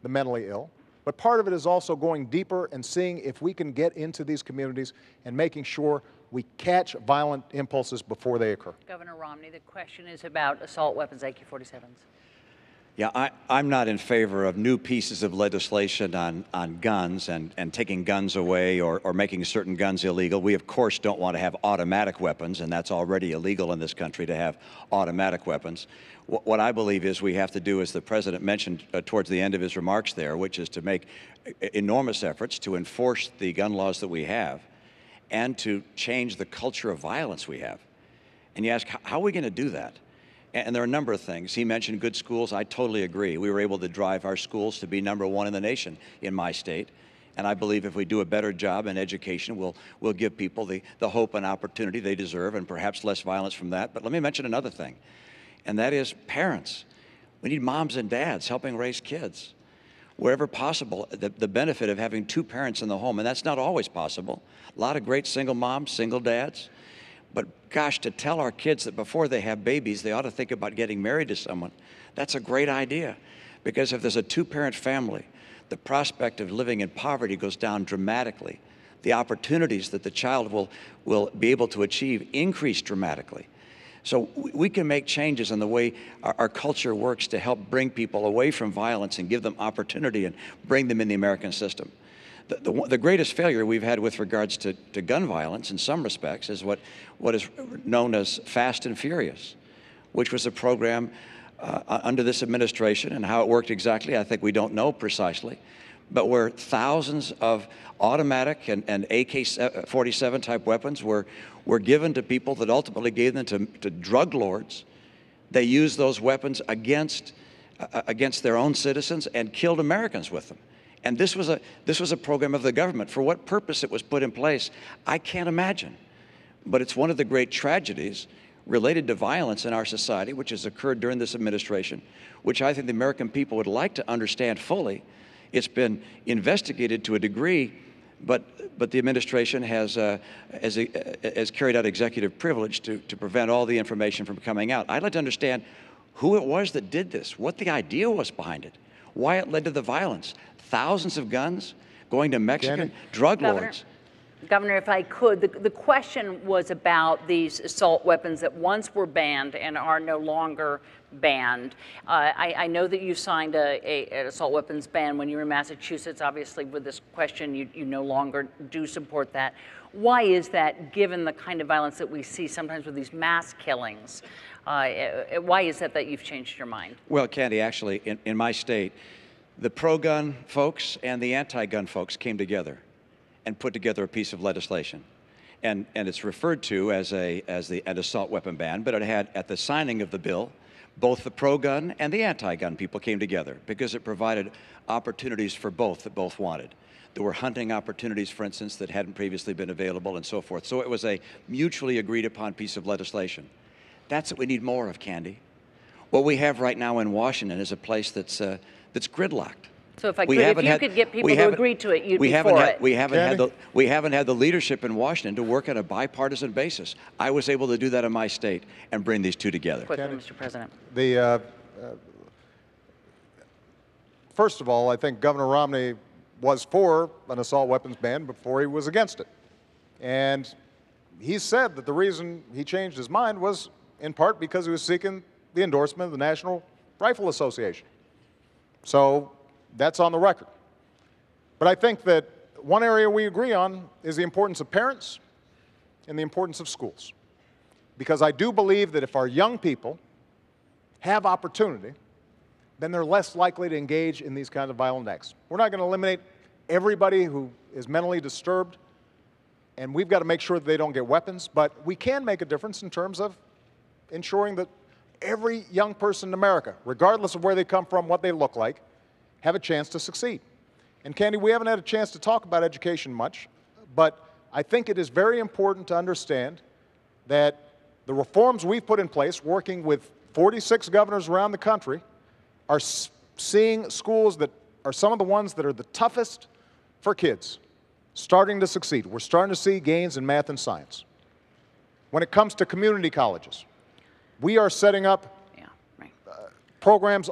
the mentally ill. But part of it is also going deeper and seeing if we can get into these communities and making sure we catch violent impulses before they occur. Governor Romney, the question is about assault weapons, AK-47s. Yeah, I'm not in favor of new pieces of legislation on guns and taking guns away or making certain guns illegal. We, of course, don't want to have automatic weapons, and that's already illegal in this country to have automatic weapons. What I believe is we have to do, as the President mentioned towards the end of his remarks there, which is to make enormous efforts to enforce the gun laws that we have and to change the culture of violence we have. And you ask, how are we going to do that? And there are a number of things. He mentioned good schools. I totally agree. We were able to drive our schools to be #1 in the nation in my state. And I believe if we do a better job in education, we'll give people the hope and opportunity they deserve and perhaps less violence from that. But let me mention another thing, and that is parents. We need moms and dads helping raise kids. Wherever possible, the benefit of having 2 parents in the home, and that's not always possible. A lot of great single moms, single dads. But gosh, to tell our kids that before they have babies, they ought to think about getting married to someone, that's a great idea. Because if there's a 2-parent family, the prospect of living in poverty goes down dramatically. the opportunities that the child will be able to achieve increase dramatically. So we can make changes in the way our culture works to help bring people away from violence and give them opportunity and bring them in the American system. The greatest failure we've had with regards to gun violence in some respects is what is known as Fast and Furious, which was a program under this administration, and how it worked exactly, I think we don't know precisely, but where thousands of automatic and AK-47 type weapons were given to people that ultimately gave them to drug lords. They used those weapons against their own citizens and killed Americans with them. And this was a program of the government. For what purpose it was put in place, I can't imagine. But it's one of the great tragedies related to violence in our society, which has occurred during this administration, which I think the American people would like to understand fully. It's been investigated to a degree, but the administration has carried out executive privilege to prevent all the information from coming out. I'd like to understand who it was that did this, what the idea was behind it, why it led to the violence. Thousands of guns going to Mexican drug lords. Governor, if I could, the question was about these assault weapons that once were banned and are no longer banned. I know that you signed an assault weapons ban when you were in Massachusetts. Obviously, with this question, you no longer do support that. Why is that, given the kind of violence that we see sometimes with these mass killings? Why is that you've changed your mind? Well, Candy, actually, in my state, the pro-gun folks and the anti-gun folks came together and put together a piece of legislation. And it's referred to as an assault weapon ban, but it had, at the signing of the bill, both the pro-gun and the anti-gun people came together because it provided opportunities for both that both wanted. There were hunting opportunities, for instance, that hadn't previously been available and so forth. So it was a mutually agreed upon piece of legislation. That's what we need more of, Candy. What we have right now in Washington is a place that's gridlocked. So if you could get people to agree to it, you'd be for it. We haven't had the leadership in Washington to work on a bipartisan basis. I was able to do that in my state and bring these two together. Quickly, Mr. President. First of all, I think Governor Romney was for an assault weapons ban before he was against it. And he said that the reason he changed his mind was in part because he was seeking the endorsement of the National Rifle Association. So that's on the record. But I think that one area we agree on is the importance of parents and the importance of schools. Because I do believe that if our young people have opportunity, then they're less likely to engage in these kinds of violent acts. We're not going to eliminate everybody who is mentally disturbed, and we've got to make sure that they don't get weapons, but we can make a difference in terms of ensuring that every young person in America, regardless of where they come from, what they look like, have a chance to succeed. And Candy, we haven't had a chance to talk about education much, but I think it is very important to understand that the reforms we've put in place, working with 46 governors around the country, are seeing schools that are some of the ones that are the toughest for kids starting to succeed. We're starting to see gains in math and science. When it comes to community colleges, we are setting up programs,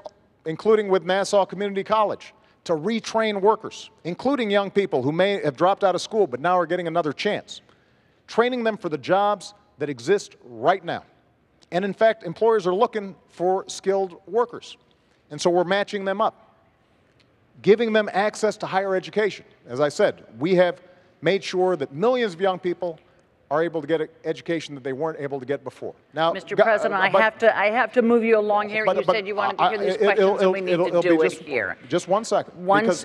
including with Nassau Community College, to retrain workers, including young people who may have dropped out of school but now are getting another chance, training them for the jobs that exist right now. And in fact, employers are looking for skilled workers. And so we're matching them up, giving them access to higher education. As I said, we have made sure that millions of young people are able to get an education that they weren't able to get before. Now, Mr. President, I have to move you along here. You said you wanted to hear these questions, and we need to do it here. Just one second,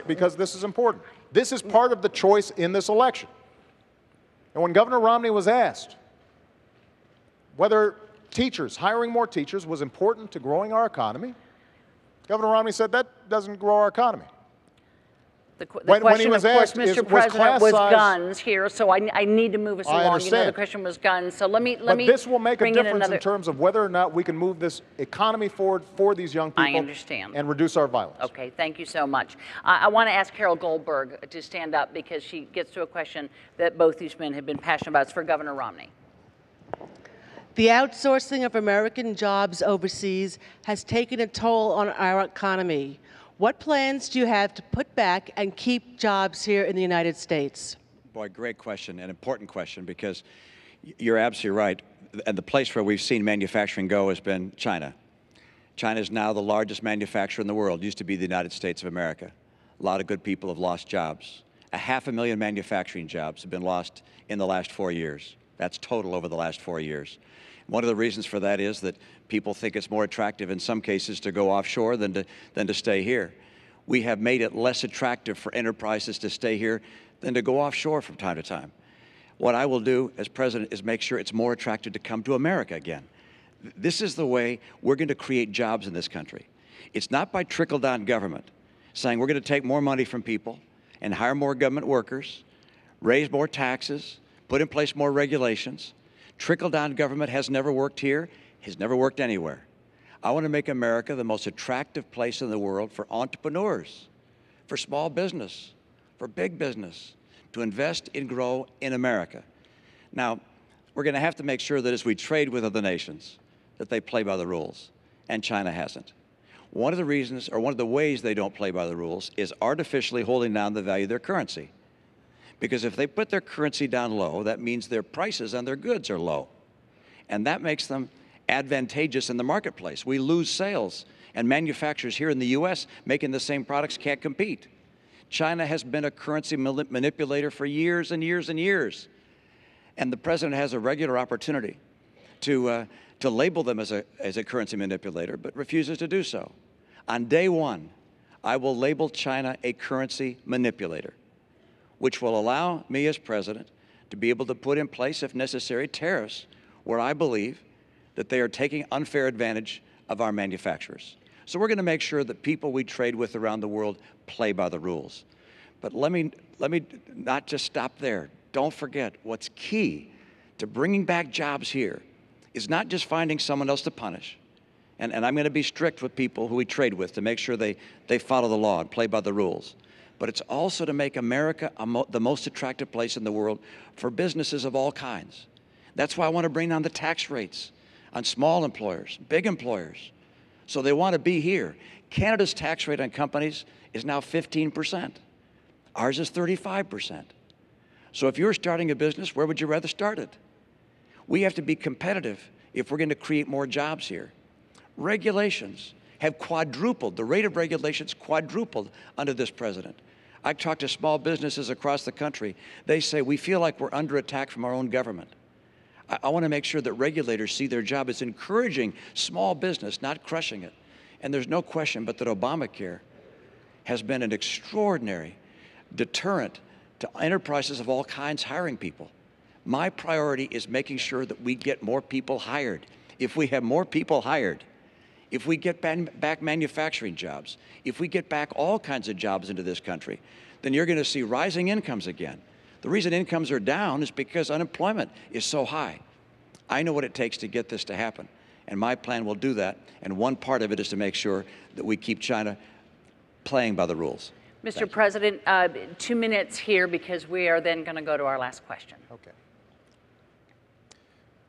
because this is important. This is part of the choice in this election. And when Governor Romney was asked whether hiring more teachers was important to growing our economy, Governor Romney said that doesn't grow our economy. The question, of course, Mr. President, was guns here, so I need to move us along. Understand. You know, the question was guns, so let me But this will make a difference in terms of whether or not we can move this economy forward for these young people. I understand. And reduce our violence. Okay, thank you so much. I want to ask Carol Goldberg to stand up because she gets to a question that both these men have been passionate about. It's for Governor Romney. The outsourcing of American jobs overseas has taken a toll on our economy. What plans do you have to put back and keep jobs here in the United States? Boy, great question, an important question, because you're absolutely right. And the place where we've seen manufacturing go has been China. China is now the largest manufacturer in the world. It used to be the United States of America. A lot of good people have lost jobs. 500,000 manufacturing jobs have been lost in the last 4 years. That's total over the last 4 years. One of the reasons for that is that people think it's more attractive in some cases to go offshore than to stay here. We have made it less attractive for enterprises to stay here than to go offshore from time to time. What I will do as president is make sure it's more attractive to come to America again. This is the way we're going to create jobs in this country. It's not by trickle-down government, saying we're going to take more money from people and hire more government workers, raise more taxes, put in place more regulations. Trickle-down government has never worked here, has never worked anywhere. I want to make America the most attractive place in the world for entrepreneurs, for small business, for big business, to invest and grow in America. Now, we're going to have to make sure that as we trade with other nations, that they play by the rules, and China hasn't. One of the reasons, or one of the ways they don't play by the rules, is artificially holding down the value of their currency. Because if they put their currency down low, that means their prices on their goods are low. And that makes them advantageous in the marketplace. We lose sales, and manufacturers here in the U.S. making the same products can't compete. China has been a currency manipulator for years and years and years. And the president has a regular opportunity to label them as a currency manipulator, but refuses to do so. On day one, I will label China a currency manipulator, which will allow me as president to be able to put in place, if necessary, tariffs where I believe that they are taking unfair advantage of our manufacturers. So we're going to make sure that people we trade with around the world play by the rules. But let me not just stop there. Don't forget, what's key to bringing back jobs here is not just finding someone else to punish. And I'm going to be strict with people who we trade with to make sure they follow the law and play by the rules. But it's also to make America the most attractive place in the world for businesses of all kinds. That's why I want to bring down the tax rates on small employers, big employers. So they want to be here. Canada's tax rate on companies is now 15%. Ours is 35%. So if you're starting a business, where would you rather start it? We have to be competitive if we're going to create more jobs here. Regulations have quadrupled. The rate of regulations quadrupled under this president. I talk to small businesses across the country. They say, we feel like we're under attack from our own government. I want to make sure that regulators see their job as encouraging small business, not crushing it. And there's no question but that Obamacare has been an extraordinary deterrent to enterprises of all kinds hiring people. My priority is making sure that we get more people hired. If we have more people hired, if we get back manufacturing jobs, if we get back all kinds of jobs into this country, then you're going to see rising incomes again. The reason incomes are down is because unemployment is so high. I know what it takes to get this to happen, and my plan will do that, and one part of it is to make sure that we keep China playing by the rules. Mr. President, 2 minutes here because we are then going to go to our last question. Okay.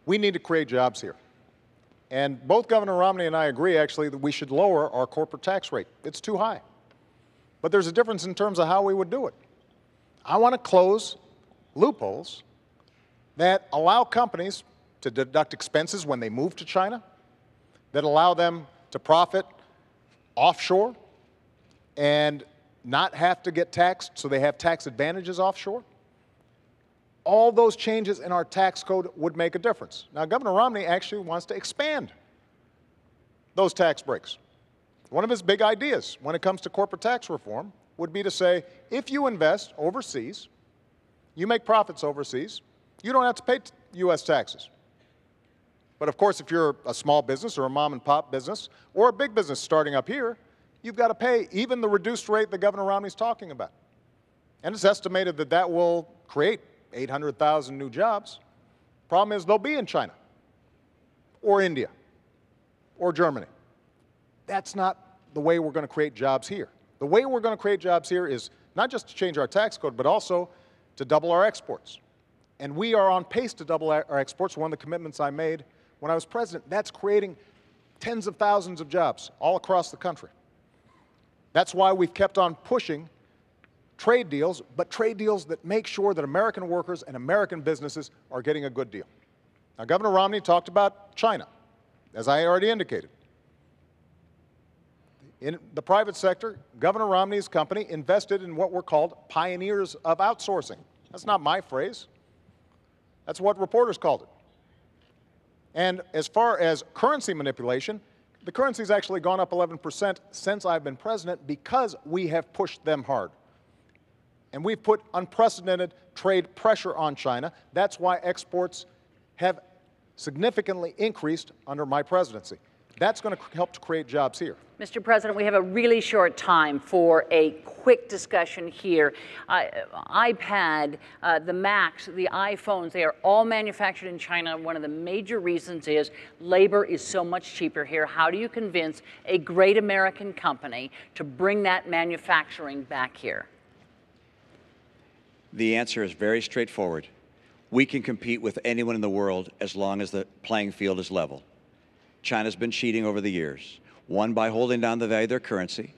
We need to create jobs here. And both Governor Romney and I agree, actually, that we should lower our corporate tax rate. It's too high. But there's a difference in terms of how we would do it. I want to close loopholes that allow companies to deduct expenses when they move to China, that allow them to profit offshore and not have to get taxed, so they have tax advantages offshore. All those changes in our tax code would make a difference. Now, Governor Romney actually wants to expand those tax breaks. One of his big ideas when it comes to corporate tax reform would be to say, if you invest overseas, you make profits overseas, you don't have to pay U.S. taxes. But of course, if you're a small business or a mom and pop business or a big business starting up here, you've got to pay even the reduced rate that Governor Romney's talking about. And it's estimated that that will create 800,000 new jobs. Problem is, they'll be in China or India or Germany. That's not the way we're going to create jobs here. The way we're going to create jobs here is not just to change our tax code, but also to double our exports. And we are on pace to double our exports. One of the commitments I made when I was president, that's creating tens of thousands of jobs all across the country. That's why we've kept on pushing trade deals, but trade deals that make sure that American workers and American businesses are getting a good deal. Now, Governor Romney talked about China, as I already indicated. In the private sector, Governor Romney's company invested in what were called pioneers of outsourcing. That's not my phrase. That's what reporters called it. And as far as currency manipulation, the currency's actually gone up 11% since I've been president because we have pushed them hard. And we've put unprecedented trade pressure on China. That's why exports have significantly increased under my presidency. That's going to help to create jobs here. Mr. President, we have a really short time for a quick discussion here. iPad, the Macs, the iPhones, they are all manufactured in China. One of the major reasons is labor is so much cheaper here. How do you convince a great American company to bring that manufacturing back here? The answer is very straightforward. We can compete with anyone in the world as long as the playing field is level. China's been cheating over the years. One, by holding down the value of their currency.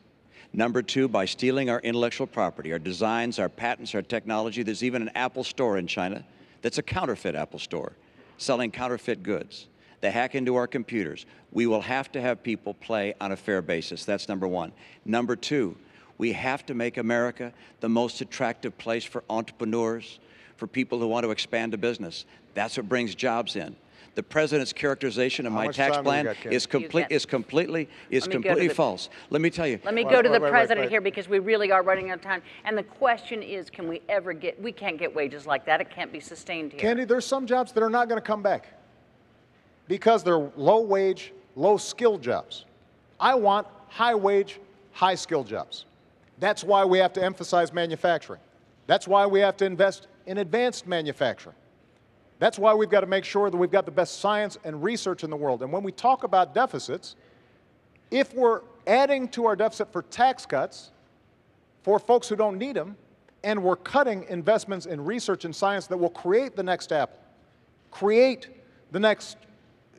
Number two, by stealing our intellectual property, our designs, our patents, our technology. There's even an Apple store in China that's a counterfeit Apple store, selling counterfeit goods. They hack into our computers. We will have to have people play on a fair basis. That's number one. Number two, we have to make America the most attractive place for entrepreneurs, for people who want to expand a business. That's what brings jobs in. The president's characterization of my tax plan is completely false. Let me tell you. Let me go to the president here because we really are running out of time. And the question is, can we ever get, we can't get wages like that. It can't be sustained here. Candy, there's some jobs that are not going to come back because they're low-wage, low-skilled jobs. I want high-wage, high-skilled jobs. That's why we have to emphasize manufacturing. That's why we have to invest in advanced manufacturing. That's why we've got to make sure that we've got the best science and research in the world. And when we talk about deficits, if we're adding to our deficit for tax cuts for folks who don't need them, and we're cutting investments in research and science that will create the next Apple, create the next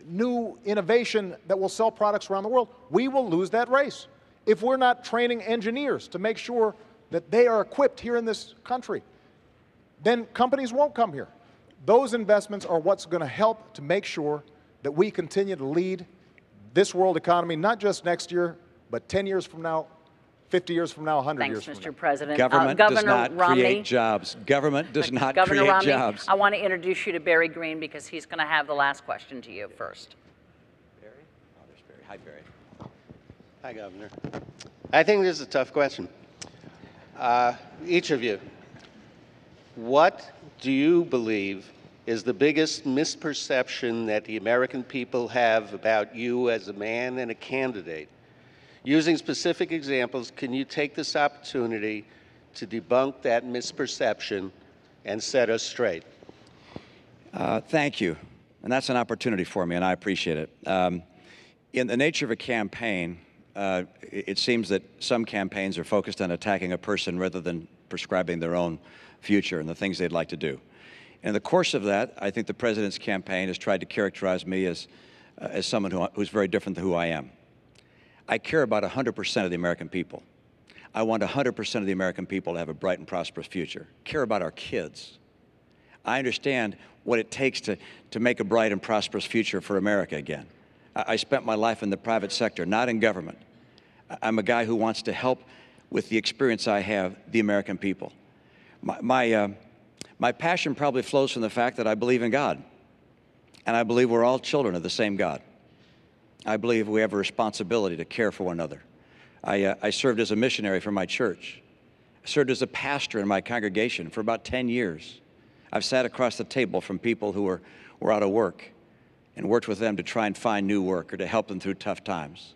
new innovation that will sell products around the world, we will lose that race. If we're not training engineers to make sure that they are equipped here in this country, then companies won't come here. Those investments are what's going to help to make sure that we continue to lead this world economy, not just next year, but 10 years from now, 50 years from now, 100 years from now. Thanks, Mr. President. Government does not Romney, create jobs. Government does not Governor create Romney, jobs. I want to introduce you to Barry Green because he's going to have the last question to you first. Barry? Oh, there's Barry. Hi, Barry. Hi, Governor. I think this is a tough question. Each of you, what do you believe is the biggest misperception that the American people have about you as a man and a candidate? Using specific examples, can you take this opportunity to debunk that misperception and set us straight? Thank you. And that's an opportunity for me, and I appreciate it. In the nature of a campaign, it seems that some campaigns are focused on attacking a person rather than prescribing their own future and the things they'd like to do. In the course of that, I think the president's campaign has tried to characterize me as someone who's very different than who I am. I care about 100% of the American people. I want 100% of the American people to have a bright and prosperous future. Care about our kids. I understand what it takes to make a bright and prosperous future for America again. I spent my life in the private sector, not in government. I'm a guy who wants to help with the experience I have, the American people. My passion probably flows from the fact that I believe in God, and I believe we're all children of the same God. I believe we have a responsibility to care for one another. I served as a missionary for my church. I served as a pastor in my congregation for about 10 years. I've sat across the table from people who were out of work and worked with them to try and find new work or to help them through tough times.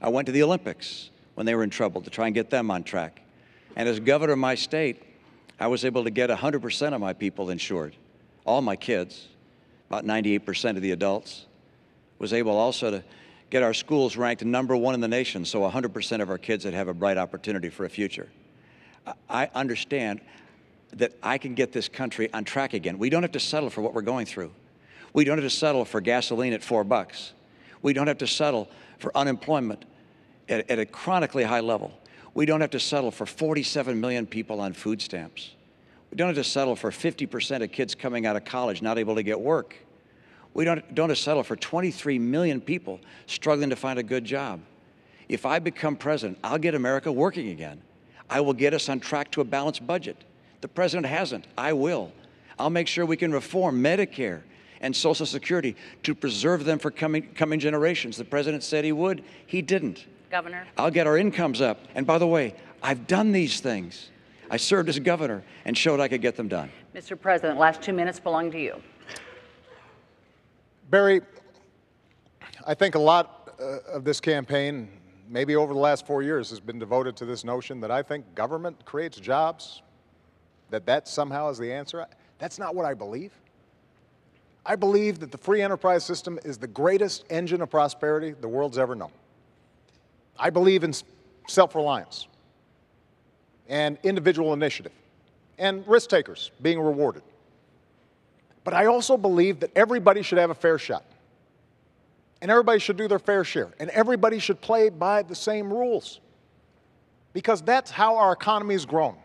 I went to the Olympics when they were in trouble to try and get them on track. And as governor of my state, I was able to get 100% of my people insured, all my kids, about 98% of the adults. Was able also to get our schools ranked #1 in the nation, so 100% of our kids would have a bright opportunity for a future. I understand that I can get this country on track again. We don't have to settle for what we're going through. We don't have to settle for gasoline at $4. We don't have to settle for unemployment at a chronically high level. We don't have to settle for 47 million people on food stamps. We don't have to settle for 50% of kids coming out of college not able to get work. We don't have to settle for 23 million people struggling to find a good job. If I become president, I'll get America working again. I will get us on track to a balanced budget. The president hasn't. I will. I'll make sure we can reform Medicare and Social Security to preserve them for coming generations. The president said he would. He didn't. Governor. I'll get our incomes up. And by the way, I've done these things. I served as governor and showed I could get them done. Mr. President, last 2 minutes belong to you. Barry, I think a lot of this campaign, maybe over the last 4 years, has been devoted to this notion that I think government creates jobs, that somehow is the answer. That's not what I believe. I believe that the free enterprise system is the greatest engine of prosperity the world's ever known. I believe in self-reliance and individual initiative and risk takers being rewarded. But I also believe that everybody should have a fair shot. And everybody should do their fair share. And everybody should play by the same rules. Because that's how our economy has grown.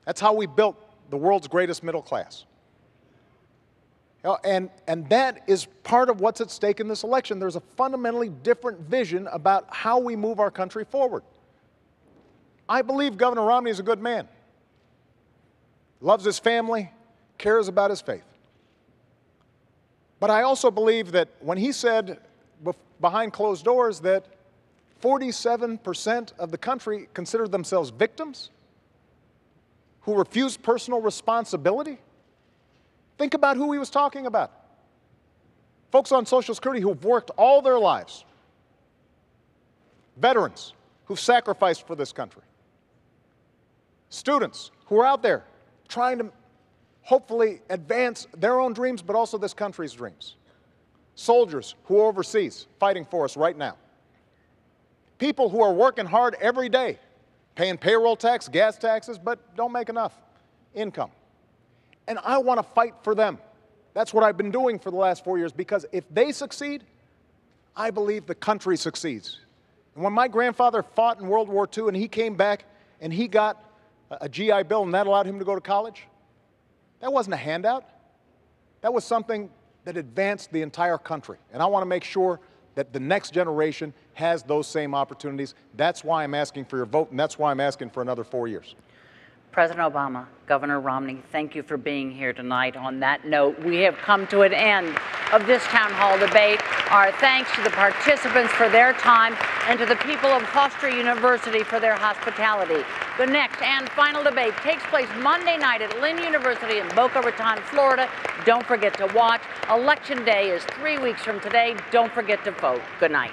That's how we built the world's greatest middle class. And that is part of what's at stake in this election. There's a fundamentally different vision about how we move our country forward. I believe Governor Romney is a good man. Loves his family, cares about his faith. But I also believe that when he said behind closed doors that 47% of the country consider themselves victims who refuse personal responsibility, think about who he was talking about. Folks on Social Security who've worked all their lives. Veterans who've sacrificed for this country. Students who are out there trying to hopefully advance their own dreams, but also this country's dreams. Soldiers who are overseas fighting for us right now. People who are working hard every day, paying payroll tax, gas taxes, but don't make enough income. And I want to fight for them. That's what I've been doing for the last 4 years, because if they succeed, I believe the country succeeds. And when my grandfather fought in World War II and he came back and he got a GI Bill and that allowed him to go to college, that wasn't a handout. That was something that advanced the entire country. And I want to make sure that the next generation has those same opportunities. That's why I'm asking for your vote, and that's why I'm asking for another 4 years. President Obama, Governor Romney, thank you for being here tonight. On that note, we have come to an end of this town hall debate. Our thanks to the participants for their time and to the people of Hofstra University for their hospitality. The next and final debate takes place Monday night at Lynn University in Boca Raton, Florida. Don't forget to watch. Election Day is 3 weeks from today. Don't forget to vote. Good night.